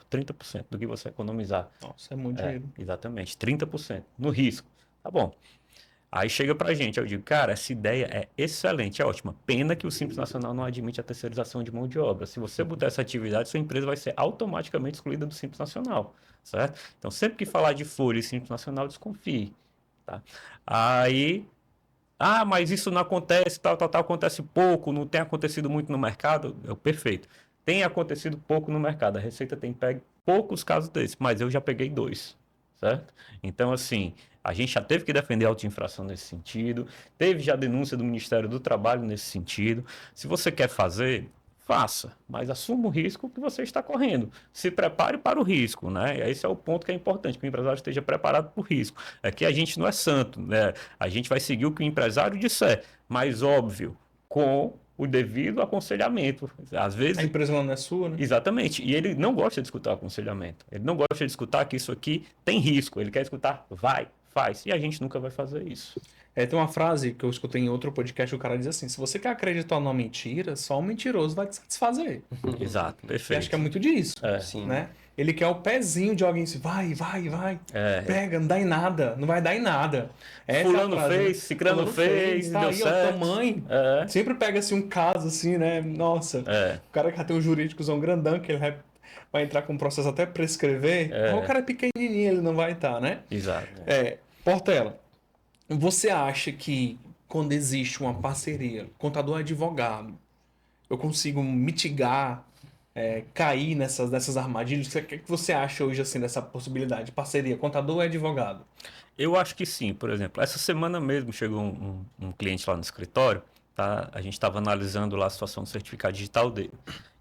do que você economizar. Nossa, é muito dinheiro. Exatamente, 30% no risco. Tá bom. Aí chega pra gente, eu digo, cara, essa ideia é excelente, é ótima. Pena que o Simples Nacional não admite a terceirização de mão de obra. Se você botar essa atividade, sua empresa vai ser automaticamente excluída do Simples Nacional, certo? Então, sempre que falar de folha e Simples Nacional, desconfie, tá? Aí, mas isso não acontece, tal, acontece pouco, não tem acontecido muito no mercado. Perfeito. Tem acontecido pouco no mercado. A Receita tem pego poucos casos desses, mas eu já peguei 2, certo? Então, assim, a gente já teve que defender a auto-infração nesse sentido, teve já denúncia do Ministério do Trabalho nesse sentido. Se você quer fazer, faça, mas assuma o risco que você está correndo. Se prepare para o risco, né? E esse é o ponto que é importante, que o empresário esteja preparado para o risco. É que a gente não é santo, né? A gente vai seguir o que o empresário disser, mas óbvio, com o devido aconselhamento. Às vezes, a empresa não é sua, né? Exatamente. E ele não gosta de escutar aconselhamento. Ele não gosta de escutar que isso aqui tem risco. Ele quer escutar, vai, Faz. E a gente nunca vai fazer isso. Tem uma frase que eu escutei em outro podcast, o cara diz assim, se você quer acreditar numa mentira, só um mentiroso vai te satisfazer. Exato, E perfeito. acho que é muito disso, Sim. né? Ele quer o pezinho de alguém assim, vai, pega, não dá em nada, não vai dar em nada. Essa é a Fulano frase, fez, né? cicrano Fulano fez, tá deu aí, ó, certo. tamanho. É. Sempre pega assim um caso assim, né? Nossa, o cara que já tem um jurídicozão grandão, que ele vai entrar com um processo até prescrever, o cara é pequenininho, ele não vai estar, né? Exato. Portela, você acha que quando existe uma parceria, contador-advogado, eu consigo mitigar, cair nessas armadilhas? O que você acha hoje assim dessa possibilidade de parceria, contador e advogado? Eu acho que sim, por exemplo. Essa semana mesmo chegou um cliente lá no escritório, tá? A gente estava analisando lá a situação do certificado digital dele.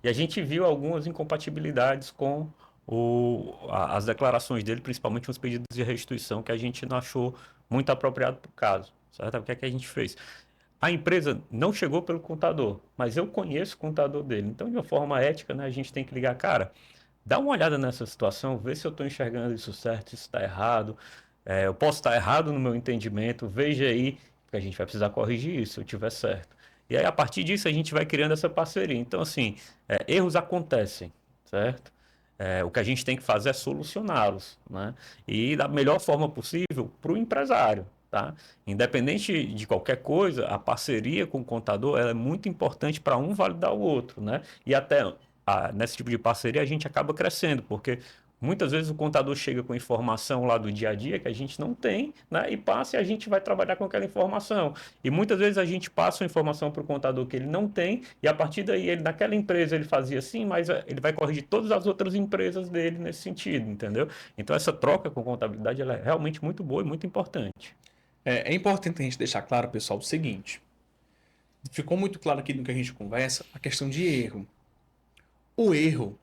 E a gente viu algumas incompatibilidades com as declarações dele, principalmente os pedidos de restituição, que a gente não achou muito apropriado para o caso. Certo? O que é que a gente fez? A empresa não chegou pelo contador, mas eu conheço o contador dele. Então, de uma forma ética, né, a gente tem que ligar, cara, dá uma olhada nessa situação, vê se eu estou enxergando isso certo, se isso está errado. Eu posso estar errado no meu entendimento, veja aí, porque a gente vai precisar corrigir isso, se eu tiver certo. E aí, a partir disso, a gente vai criando essa parceria. Então, assim, erros acontecem, certo? O que a gente tem que fazer é solucioná-los, né? E da melhor forma possível para o empresário, tá? Independente de qualquer coisa, a parceria com o contador ela é muito importante para um validar o outro, né? E até nesse tipo de parceria a gente acaba crescendo, porque muitas vezes o contador chega com informação lá do dia a dia que a gente não tem, né? E passa e a gente vai trabalhar com aquela informação. E muitas vezes a gente passa a informação para o contador que ele não tem, e a partir daí, ele naquela empresa ele fazia assim, mas ele vai corrigir todas as outras empresas dele nesse sentido, entendeu? Então essa troca com contabilidade ela é realmente muito boa e muito importante. É importante a gente deixar claro, pessoal, o seguinte. Ficou muito claro aqui no que a gente conversa, a questão de erro. O erro,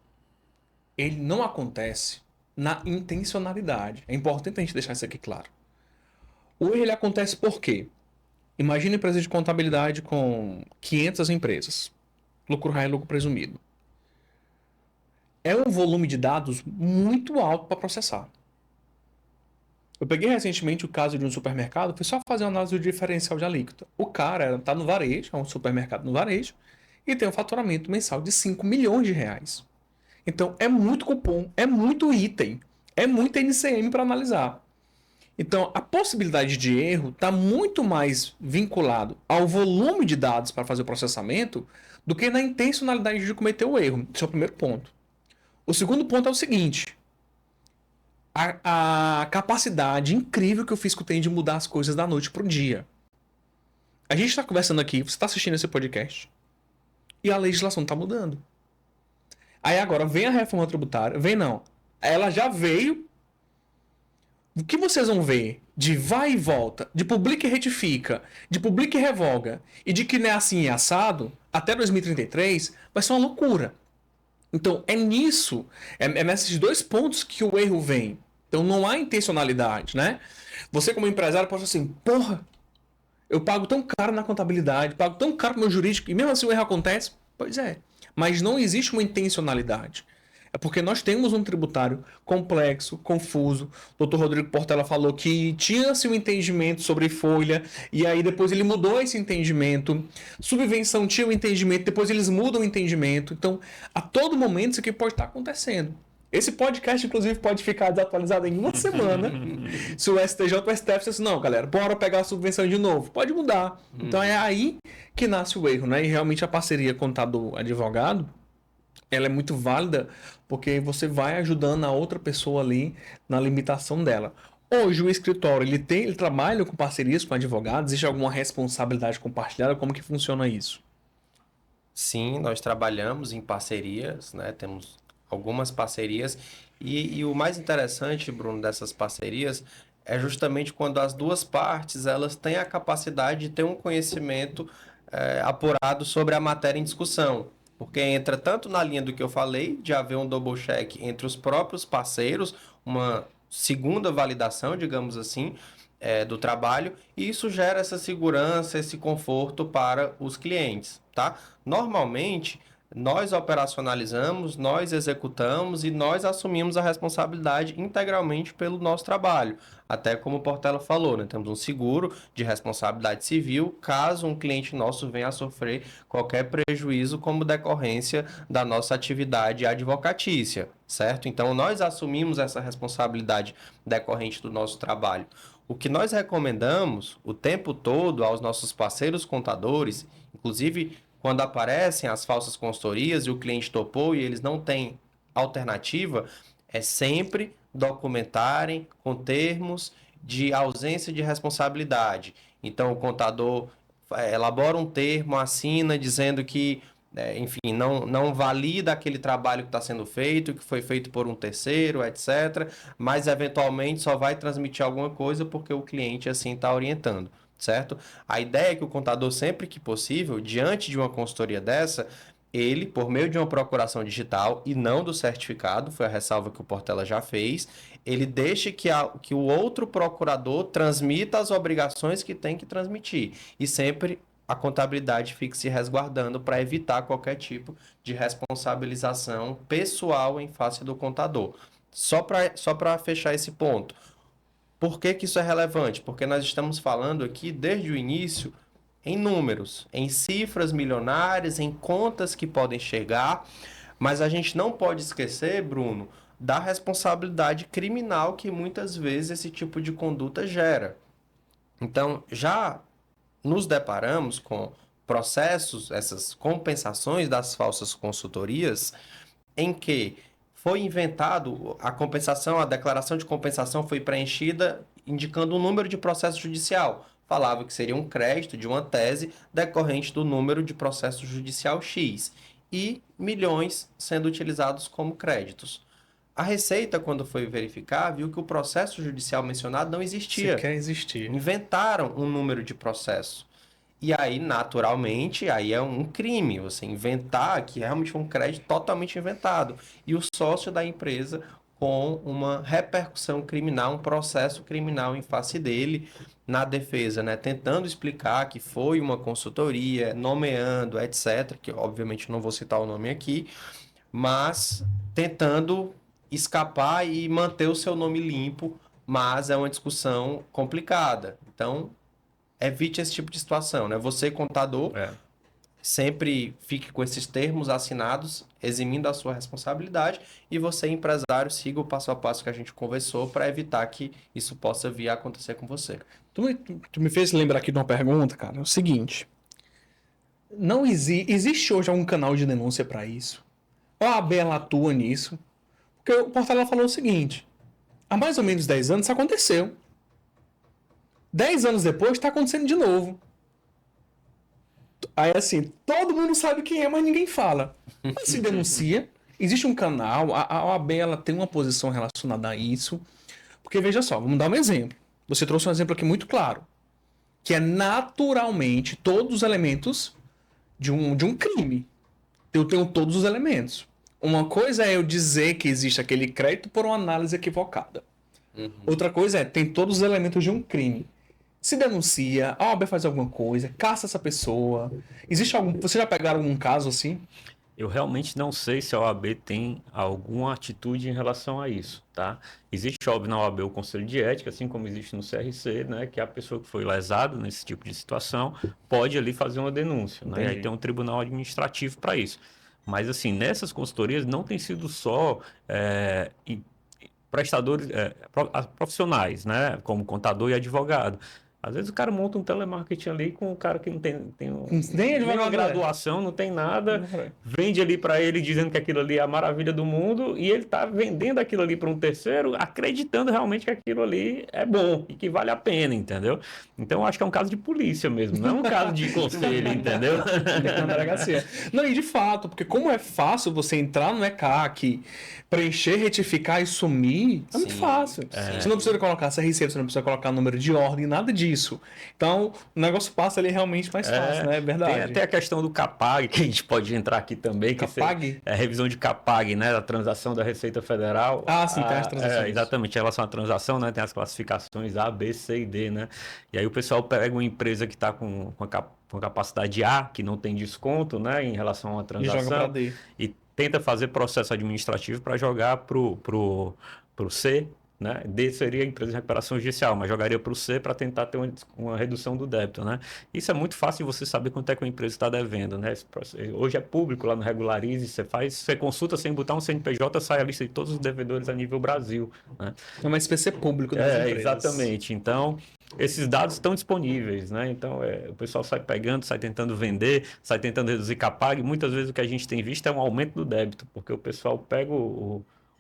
ele não acontece na intencionalidade. É importante a gente deixar isso aqui claro. O erro, ele acontece por quê? Imagina uma empresa de contabilidade com 500 empresas. Lucro real e lucro presumido. É um volume de dados muito alto para processar. Eu peguei recentemente o caso de um supermercado, foi só fazer uma análise do diferencial de alíquota. O cara está no varejo, é um supermercado no varejo, e tem um faturamento mensal de 5 milhões de reais. Então é muito cupom, é muito item, é muita NCM para analisar. Então a possibilidade de erro está muito mais vinculado ao volume de dados para fazer o processamento do que na intencionalidade de cometer o erro. Esse é o primeiro ponto. O segundo ponto é o seguinte: a capacidade incrível que o fisco tem de mudar as coisas da noite para o dia. A gente está conversando aqui, você está assistindo esse podcast, e a legislação está mudando. Aí agora vem a reforma tributária, vem não, ela já veio. O que vocês vão ver de vai e volta, de publica e retifica, de publica e revoga, e de que não é assim e assado, até 2033, vai ser uma loucura. Então é nisso, é nesses dois pontos que o erro vem. Então não há intencionalidade, né? Você como empresário pode falar assim, porra, eu pago tão caro na contabilidade, pago tão caro no meu jurídico, e mesmo assim o erro acontece? Pois é, mas não existe uma intencionalidade. É porque nós temos um tributário complexo, confuso. O Dr. Rodrigo Portela falou que tinha-se um entendimento sobre folha, e aí depois ele mudou esse entendimento. Subvenção tinha um entendimento, depois eles mudam o entendimento. Então, a todo momento isso aqui pode estar acontecendo. Esse podcast, inclusive, pode ficar desatualizado em uma semana. Se o STJ ou o STF disser assim, não, galera, bora pegar a subvenção de novo. Pode mudar. Então é aí que nasce o erro, né? E realmente a parceria contador-advogado, ela é muito válida porque você vai ajudando a outra pessoa ali na limitação dela. Hoje o escritório, ele trabalha com parcerias com advogados? Existe alguma responsabilidade compartilhada? Como que funciona isso? Sim, nós trabalhamos em parcerias, né? Temos algumas parcerias e o mais interessante, Bruno, dessas parcerias é justamente quando as duas partes elas têm a capacidade de ter um conhecimento apurado sobre a matéria em discussão. Porque entra tanto na linha do que eu falei, de haver um double check entre os próprios parceiros, uma segunda validação, digamos assim, do trabalho, e isso gera essa segurança, esse conforto para os clientes, tá? Normalmente, nós operacionalizamos, nós executamos e nós assumimos a responsabilidade integralmente pelo nosso trabalho. Até como o Portela falou, né? Temos um seguro de responsabilidade civil caso um cliente nosso venha a sofrer qualquer prejuízo como decorrência da nossa atividade advocatícia, certo? Então, nós assumimos essa responsabilidade decorrente do nosso trabalho. O que nós recomendamos o tempo todo aos nossos parceiros contadores, inclusive quando aparecem as falsas consultorias e o cliente topou e eles não têm alternativa, é sempre documentarem com termos de ausência de responsabilidade. Então, o contador elabora um termo, assina, dizendo que, enfim, não valida aquele trabalho que está sendo feito, que foi feito por um terceiro, etc. Mas, eventualmente, só vai transmitir alguma coisa porque o cliente, assim, está orientando. Certo? A ideia é que o contador, sempre que possível, diante de uma consultoria dessa, ele, por meio de uma procuração digital e não do certificado, foi a ressalva que o Portela já fez, ele deixe que o outro procurador transmita as obrigações que tem que transmitir. E sempre a contabilidade fique se resguardando para evitar qualquer tipo de responsabilização pessoal em face do contador. Só para fechar esse ponto. Por que isso é relevante? Porque nós estamos falando aqui, desde o início, em números, em cifras milionárias, em contas que podem chegar, mas a gente não pode esquecer, Bruno, da responsabilidade criminal que muitas vezes esse tipo de conduta gera. Então, já nos deparamos com processos, essas compensações das falsas consultorias, em que foi inventado a compensação, a declaração de compensação foi preenchida indicando um número de processo judicial. Falava que seria um crédito de uma tese decorrente do número de processo judicial X e milhões sendo utilizados como créditos. A Receita, quando foi verificar, viu que o processo judicial mencionado não existia. Sequer existir. Inventaram um número de processo. E aí, naturalmente, aí é um crime você inventar que realmente foi um crédito totalmente inventado. E o sócio da empresa com uma repercussão criminal, um processo criminal em face dele na defesa, né? Tentando explicar que foi uma consultoria, nomeando, etc., que obviamente não vou citar o nome aqui, mas tentando escapar e manter o seu nome limpo, mas é uma discussão complicada. Então, evite esse tipo de situação, né? Você, contador, sempre fique com esses termos assinados, eximindo a sua responsabilidade, e você, empresário, siga o passo a passo que a gente conversou para evitar que isso possa vir a acontecer com você. Tu me fez lembrar aqui de uma pergunta, cara. É o seguinte. Não existe hoje algum canal de denúncia para isso? A OAB ela atua nisso? Porque o Portela falou o seguinte. Há mais ou menos 10 anos isso aconteceu. 10 anos depois está acontecendo de novo. Aí assim, todo mundo sabe quem é, mas ninguém fala. Mas se denuncia. Existe um canal, a OAB ela tem uma posição relacionada a isso. Porque veja só, vamos dar um exemplo. Você trouxe um exemplo aqui muito claro. Que é naturalmente todos os elementos de um crime. Eu tenho todos os elementos. Uma coisa é eu dizer que existe aquele crédito por uma análise equivocada. Outra coisa é, tem todos os elementos de um crime. Se denuncia, a OAB faz alguma coisa, caça essa pessoa. Existe algum... Vocês já pegaram algum caso assim? Eu realmente não sei se a OAB tem alguma atitude em relação a isso, tá? Existe, óbvio, na OAB o Conselho de Ética, assim como existe no CRC, né? Que a pessoa que foi lesada nesse tipo de situação pode ali fazer uma denúncia, né? E aí tem um tribunal administrativo para isso. Mas, assim, nessas consultorias não tem sido só prestadores, profissionais, né? Como contador e advogado. Às vezes o cara monta um telemarketing ali com um cara que não tem nem uma graduação, não tem nada, vende ali para ele dizendo que aquilo ali é a maravilha do mundo e ele tá vendendo aquilo ali para um terceiro, acreditando realmente que aquilo ali é bom e que vale a pena, entendeu? Então eu acho que é um caso de polícia mesmo, não é um caso de conselho, entendeu? Não, e de fato, porque como é fácil você entrar no ECAC, preencher, retificar e sumir, é muito fácil. Você não precisa colocar CRC, você não precisa colocar número de ordem, nada disso. disso. Então, o negócio passa ali realmente mais fácil, né? É Tem verdade. até a questão do CAPAG, que a gente pode entrar aqui também. CAPAG? É a revisão de CAPAG, né? Da transação da Receita Federal. Ah, sim, tem as transações. Exatamente, em relação à transação, né? Tem as classificações A, B, C e D, né? E aí o pessoal pega uma empresa que está com capacidade A, que não tem desconto, né? Em relação a uma E joga para transação, D. e tenta fazer processo administrativo para jogar pro C, né? D seria a empresa de recuperação judicial, mas jogaria para o C para tentar ter uma redução do débito, né? Isso é muito fácil de você saber quanto é que a empresa está devendo, né? Hoje é público lá no Regularize, você consulta sem botar um CNPJ, sai a lista de todos os devedores a nível Brasil, né? É uma SPC público das empresas. Exatamente. Então, esses dados estão disponíveis, né? Então, o pessoal sai pegando, sai tentando vender, sai tentando reduzir CAPAG. Muitas vezes o que a gente tem visto é um aumento do débito, porque o pessoal pega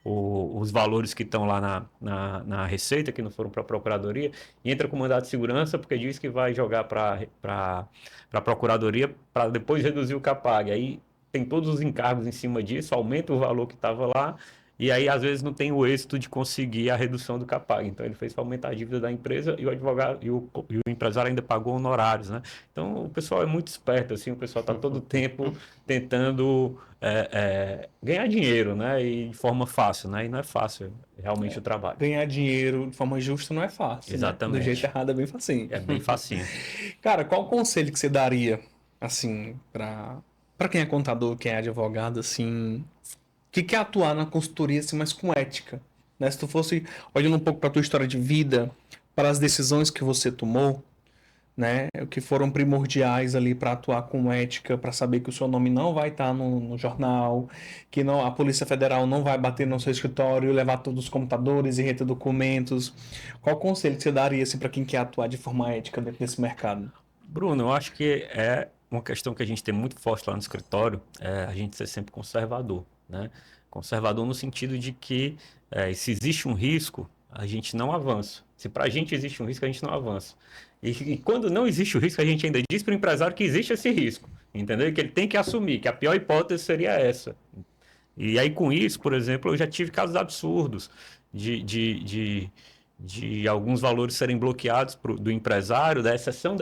os valores que estão lá na Receita, que não foram para a Procuradoria, e entra com mandado de segurança, porque diz que vai jogar para a Procuradoria para depois reduzir o CAPAG. Aí tem todos os encargos em cima disso, aumenta o valor que estava lá, e aí às vezes não tem o êxito de conseguir a redução do CAPAG. Então ele fez para aumentar a dívida da empresa e o advogado e o empresário ainda pagou honorários, né? Então o pessoal é muito esperto, assim, o pessoal está todo o tempo tentando ganhar dinheiro, né? E de forma fácil, né? E não é fácil realmente o trabalho. Ganhar dinheiro de forma justa não é fácil, Exatamente. Né? Do jeito errado é bem facinho. É bem facinho. Cara, qual o conselho que você daria, assim, para quem é contador, quem é advogado, assim, que quer atuar na consultoria, assim, mas com ética, né? Se tu fosse olhando um pouco para tua história de vida, para as decisões que você tomou, né? O que foram primordiais ali para atuar com ética, para saber que o seu nome não vai estar no jornal, que não, a Polícia Federal não vai bater no seu escritório, levar todos os computadores e reter documentos. Qual o conselho que você daria assim, para quem quer atuar de forma ética dentro desse mercado? Bruno, eu acho que é uma questão que a gente tem muito forte lá no escritório, a gente ser sempre conservador, né? Conservador no sentido de que se existe um risco, a gente não avança. Se para a gente existe um risco, a gente não avança. E quando não existe o risco, a gente ainda diz para o empresário que existe esse risco, entendeu? Que ele tem que assumir, que a pior hipótese seria essa. E aí, com isso, por exemplo, eu já tive casos absurdos de alguns valores serem bloqueados do empresário, da exceção,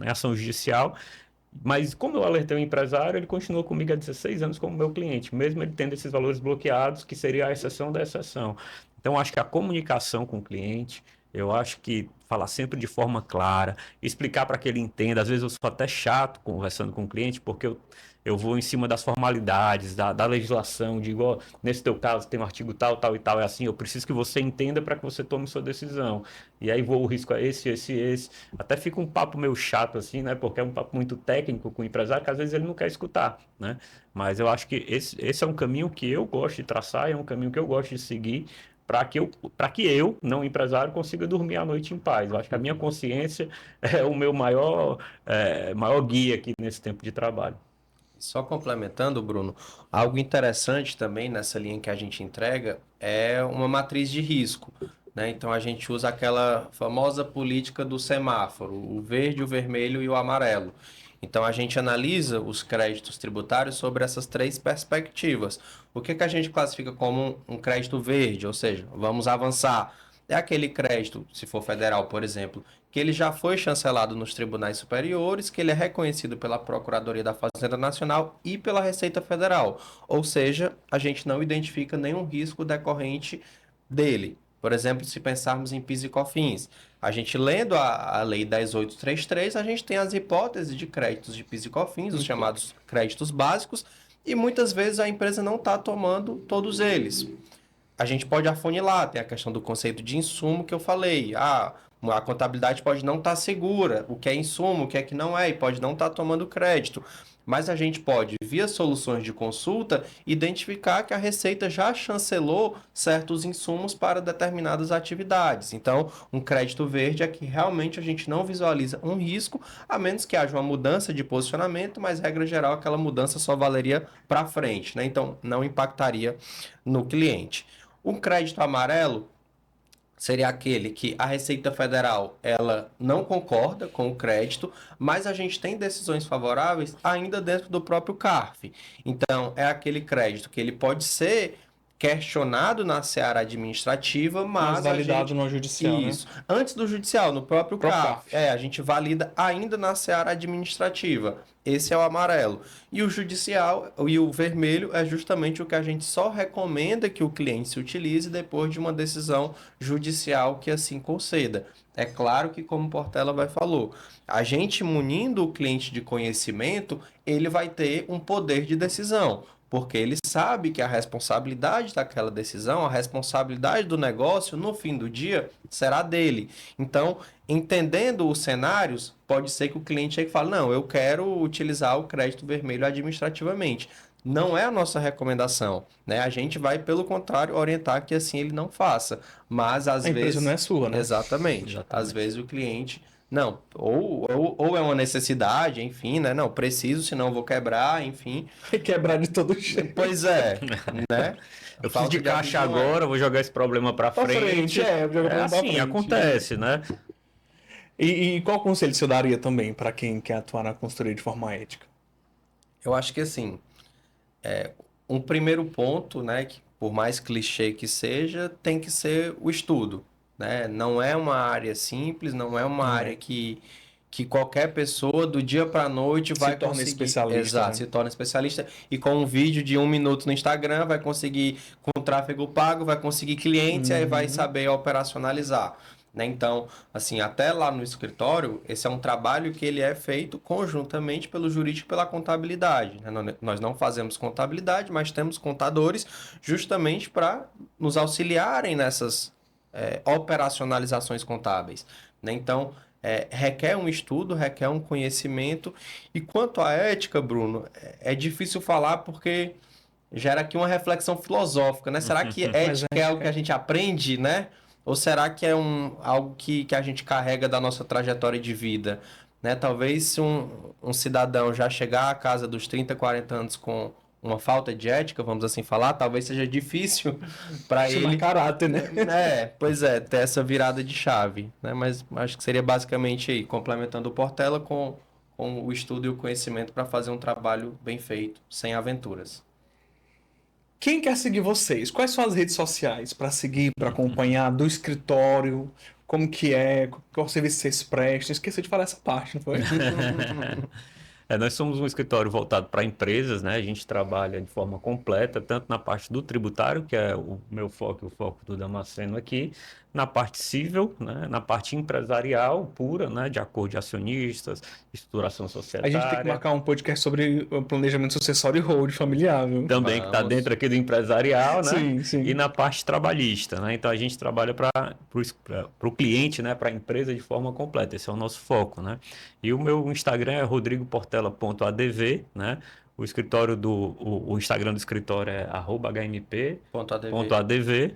em ação judicial. Mas como eu alertei o empresário, ele continuou comigo há 16 anos como meu cliente, mesmo ele tendo esses valores bloqueados, que seria a exceção da exceção. Então, acho que a comunicação com o cliente, eu acho que falar sempre de forma clara, explicar para que ele entenda. Às vezes eu sou até chato conversando com o cliente, porque eu vou em cima das formalidades, da legislação, digo, ó, nesse teu caso tem um artigo tal, tal e tal, é assim, eu preciso que você entenda para que você tome sua decisão. E aí o risco é esse. Até fica um papo meio chato assim, né? Porque é um papo muito técnico com o empresário, que às vezes ele não quer escutar, né? Mas eu acho que esse é um caminho que eu gosto de traçar, é um caminho que eu gosto de seguir, para que eu, não empresário, consiga dormir à noite em paz. Eu acho que a minha consciência é o meu maior guia aqui nesse tempo de trabalho. Só complementando, Bruno, algo interessante também nessa linha que a gente entrega é uma matriz de risco, né? Então a gente usa aquela famosa política do semáforo, o verde, o vermelho e o amarelo. Então a gente analisa os créditos tributários sobre essas três perspectivas. O que a gente classifica como um crédito verde, ou seja, vamos avançar. É aquele crédito, se for federal, por exemplo, que ele já foi chancelado nos tribunais superiores, que ele é reconhecido pela Procuradoria da Fazenda Nacional e pela Receita Federal. Ou seja, a gente não identifica nenhum risco decorrente dele. Por exemplo, se pensarmos em PIS e COFINS, a gente lendo a Lei 10.833, a gente tem as hipóteses de créditos de PIS e COFINS, os chamados créditos básicos, e muitas vezes a empresa não está tomando todos eles. A gente pode afunilar, tem a questão do conceito de insumo que eu falei. A contabilidade pode não estar segura, o que é insumo, o que é que não é, e pode não estar tomando crédito. Mas a gente pode, via soluções de consulta, identificar que a Receita já chancelou certos insumos para determinadas atividades. Então, um crédito verde é que realmente a gente não visualiza um risco, a menos que haja uma mudança de posicionamento, mas, regra geral, aquela mudança só valeria para frente, né? Então, não impactaria no cliente. Um crédito amarelo seria aquele que a Receita Federal ela não concorda com o crédito, mas a gente tem decisões favoráveis ainda dentro do próprio CARF. Então, é aquele crédito que ele pode ser questionado na seara administrativa, mas validado no judicial, isso. Antes do judicial, no próprio CARF. CARF. A gente valida ainda na seara administrativa. Esse é o amarelo. E o judicial, e o vermelho, é justamente o que a gente só recomenda que o cliente se utilize depois de uma decisão judicial que assim conceda. É claro que, como Portela falou, a gente munindo o cliente de conhecimento, ele vai ter um poder de decisão. Porque ele sabe que a responsabilidade daquela decisão, a responsabilidade do negócio, no fim do dia, será dele. Então, entendendo os cenários, pode ser que o cliente chegue e fale, não, eu quero utilizar o crédito vermelho administrativamente. Não é a nossa recomendação, né? A gente vai, pelo contrário, orientar que assim ele não faça. Mas, às vezes... A empresa não é sua, né? Exatamente. Às vezes o cliente... Não, ou é uma necessidade, enfim, né? Não, preciso, senão eu vou quebrar, enfim. Quebrar de todo jeito. Pois é, né? Eu preciso de caixa agora, vou jogar esse problema para frente. Assim, acontece, né? E qual conselho você daria também para quem quer atuar na consultoria de forma ética? Eu acho que assim, um primeiro ponto, né, que por mais clichê que seja, tem que ser o estudo. Né? Não é uma área simples, não é uma área que qualquer pessoa do dia para a noite vai conseguir... especialista. Exato, né? Se torna especialista e com um vídeo de 1 minuto no Instagram vai conseguir, com tráfego pago, vai conseguir clientes e aí vai saber operacionalizar. Né? Então, assim, até lá no escritório, esse é um trabalho que ele é feito conjuntamente pelo jurídico e pela contabilidade. Né? Nós não fazemos contabilidade, mas temos contadores justamente para nos auxiliarem nessas operacionalizações contábeis. Né? Então, requer um estudo, requer um conhecimento. E quanto à ética, Bruno, é difícil falar porque gera aqui uma reflexão filosófica. Né? Será que ética é algo que a gente aprende, né? Ou será que é algo que a gente carrega da nossa trajetória de vida? Né? Talvez se um cidadão já chegar à casa dos 30, 40 anos com uma falta de ética, vamos assim falar, talvez seja difícil para ele... caráter, né? Pois é, ter essa virada de chave. Né? Mas acho que seria basicamente aí, complementando o Portela com o estudo e o conhecimento para fazer um trabalho bem feito, sem aventuras. Quem quer seguir vocês? Quais são as redes sociais para seguir, para acompanhar do escritório? Como que é? Qual serviço vocês prestam? Esqueci de falar essa parte, não foi? Nós somos um escritório voltado para empresas, né? A gente trabalha de forma completa, tanto na parte do tributário, que é o meu foco e o foco do Damasceno aqui, na parte civil, né? Na parte empresarial pura, né? De acordo de acionistas, estruturação A societária. gente tem que marcar um podcast sobre o planejamento sucessório e hold familiar, viu? Também que está dentro aqui do empresarial, né? Sim, sim. E na parte trabalhista, né? Então a gente trabalha para o cliente, né? Para a empresa de forma completa. Esse é o nosso foco, né? E o meu Instagram é rodrigoportela.adv, né? O escritório o Instagram do escritório é @hmp.adv.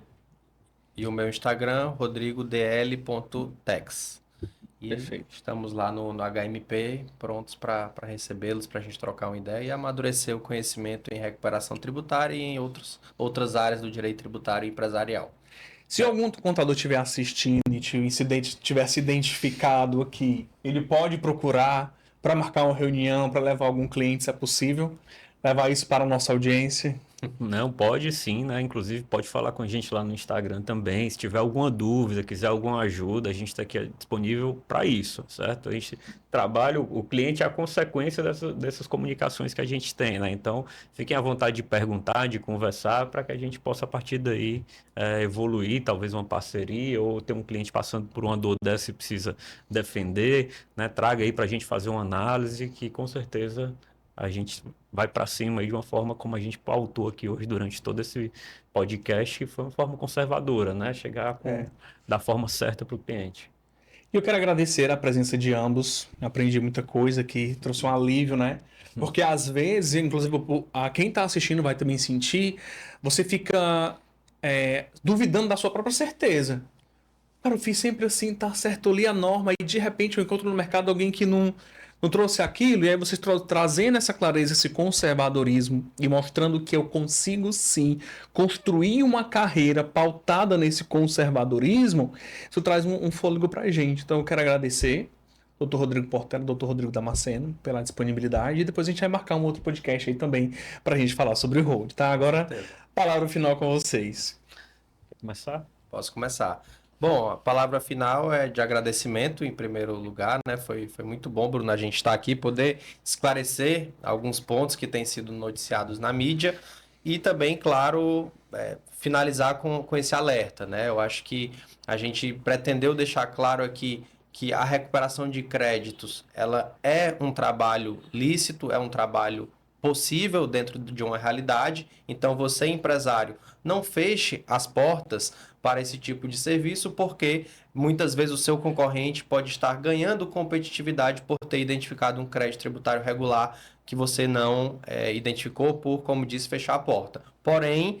E o meu Instagram, rodrigodl.tex. E Perfeito. Estamos lá no HMP, prontos para recebê-los, para a gente trocar uma ideia e amadurecer o conhecimento em recuperação tributária e em outras áreas do direito tributário e empresarial. Se algum contador estiver assistindo e tiver se identificado aqui, ele pode procurar para marcar uma reunião, para levar algum cliente, se é possível, levar isso para a nossa audiência. Não, pode sim, né? Inclusive pode falar com a gente lá no Instagram também. Se tiver alguma dúvida, quiser alguma ajuda, a gente está aqui disponível para isso, certo? A gente trabalha, o cliente é a consequência dessas comunicações que a gente tem, né? Então, fiquem à vontade de perguntar, de conversar, para que a gente possa, a partir daí, evoluir, talvez uma parceria, ou ter um cliente passando por uma dor dessa e precisa defender, né? Traga aí para a gente fazer uma análise que, com certeza, a gente vai para cima aí de uma forma como a gente pautou aqui hoje durante todo esse podcast, que foi uma forma conservadora, né? Chegar da forma certa para o cliente. E eu quero agradecer a presença de ambos. Aprendi muita coisa aqui, trouxe um alívio, né? Porque às vezes, inclusive a quem está assistindo vai também sentir, você fica duvidando da sua própria certeza. Cara, eu fiz sempre assim, tá certo, eu li a norma e de repente eu encontro no mercado alguém que não trouxe aquilo, e aí vocês trazendo essa clareza, esse conservadorismo e mostrando que eu consigo sim construir uma carreira pautada nesse conservadorismo, isso traz um fôlego pra gente. Então eu quero agradecer Dr. Rodrigo Portela, Dr. Rodrigo Damasceno, pela disponibilidade. E depois a gente vai marcar um outro podcast aí também para a gente falar sobre o Hold, tá? Agora, palavra final com vocês. Quer começar? Posso começar. Bom, a palavra final é de agradecimento em primeiro lugar, né? Foi muito bom, Bruno, a gente estar aqui, poder esclarecer alguns pontos que têm sido noticiados na mídia e também, claro, finalizar com esse alerta, né? Eu acho que a gente pretendeu deixar claro aqui que a recuperação de créditos, ela é um trabalho lícito, é um trabalho possível dentro de uma realidade. Então, você, empresário, não feche as portas para esse tipo de serviço, porque muitas vezes o seu concorrente pode estar ganhando competitividade por ter identificado um crédito tributário regular que você não identificou por, como disse, fechar a porta. Porém,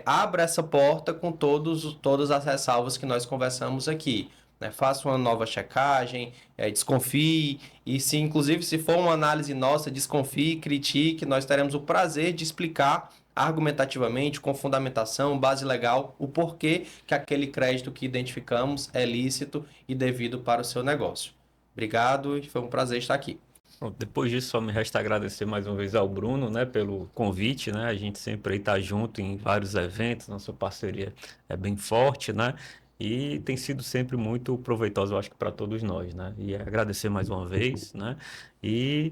abra essa porta com todas as ressalvas que nós conversamos aqui. Né? Faça uma nova checagem, desconfie, e se inclusive se for uma análise nossa, desconfie, critique, nós teremos o prazer de explicar argumentativamente, com fundamentação, base legal, o porquê que aquele crédito que identificamos é lícito e devido para o seu negócio. Obrigado e foi um prazer estar aqui. Pronto, depois disso, só me resta agradecer mais uma vez ao Bruno, né, pelo convite, né? A gente sempre aí tá junto em vários eventos, nossa parceria é bem forte, né? E tem sido sempre muito proveitosa, eu acho que para todos nós, né? E agradecer mais uma vez, né? E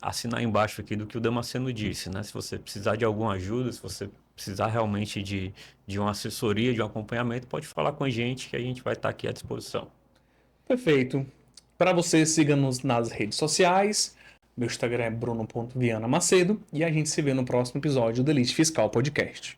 assinar embaixo aqui do que o Damasceno disse, né? Se você precisar de alguma ajuda, se você precisar realmente de uma assessoria, de um acompanhamento, pode falar com a gente que a gente vai estar aqui à disposição. Perfeito. Para você, siga-nos nas redes sociais. Meu Instagram é bruno.vianamacedo e a gente se vê no próximo episódio do Elite Fiscal Podcast.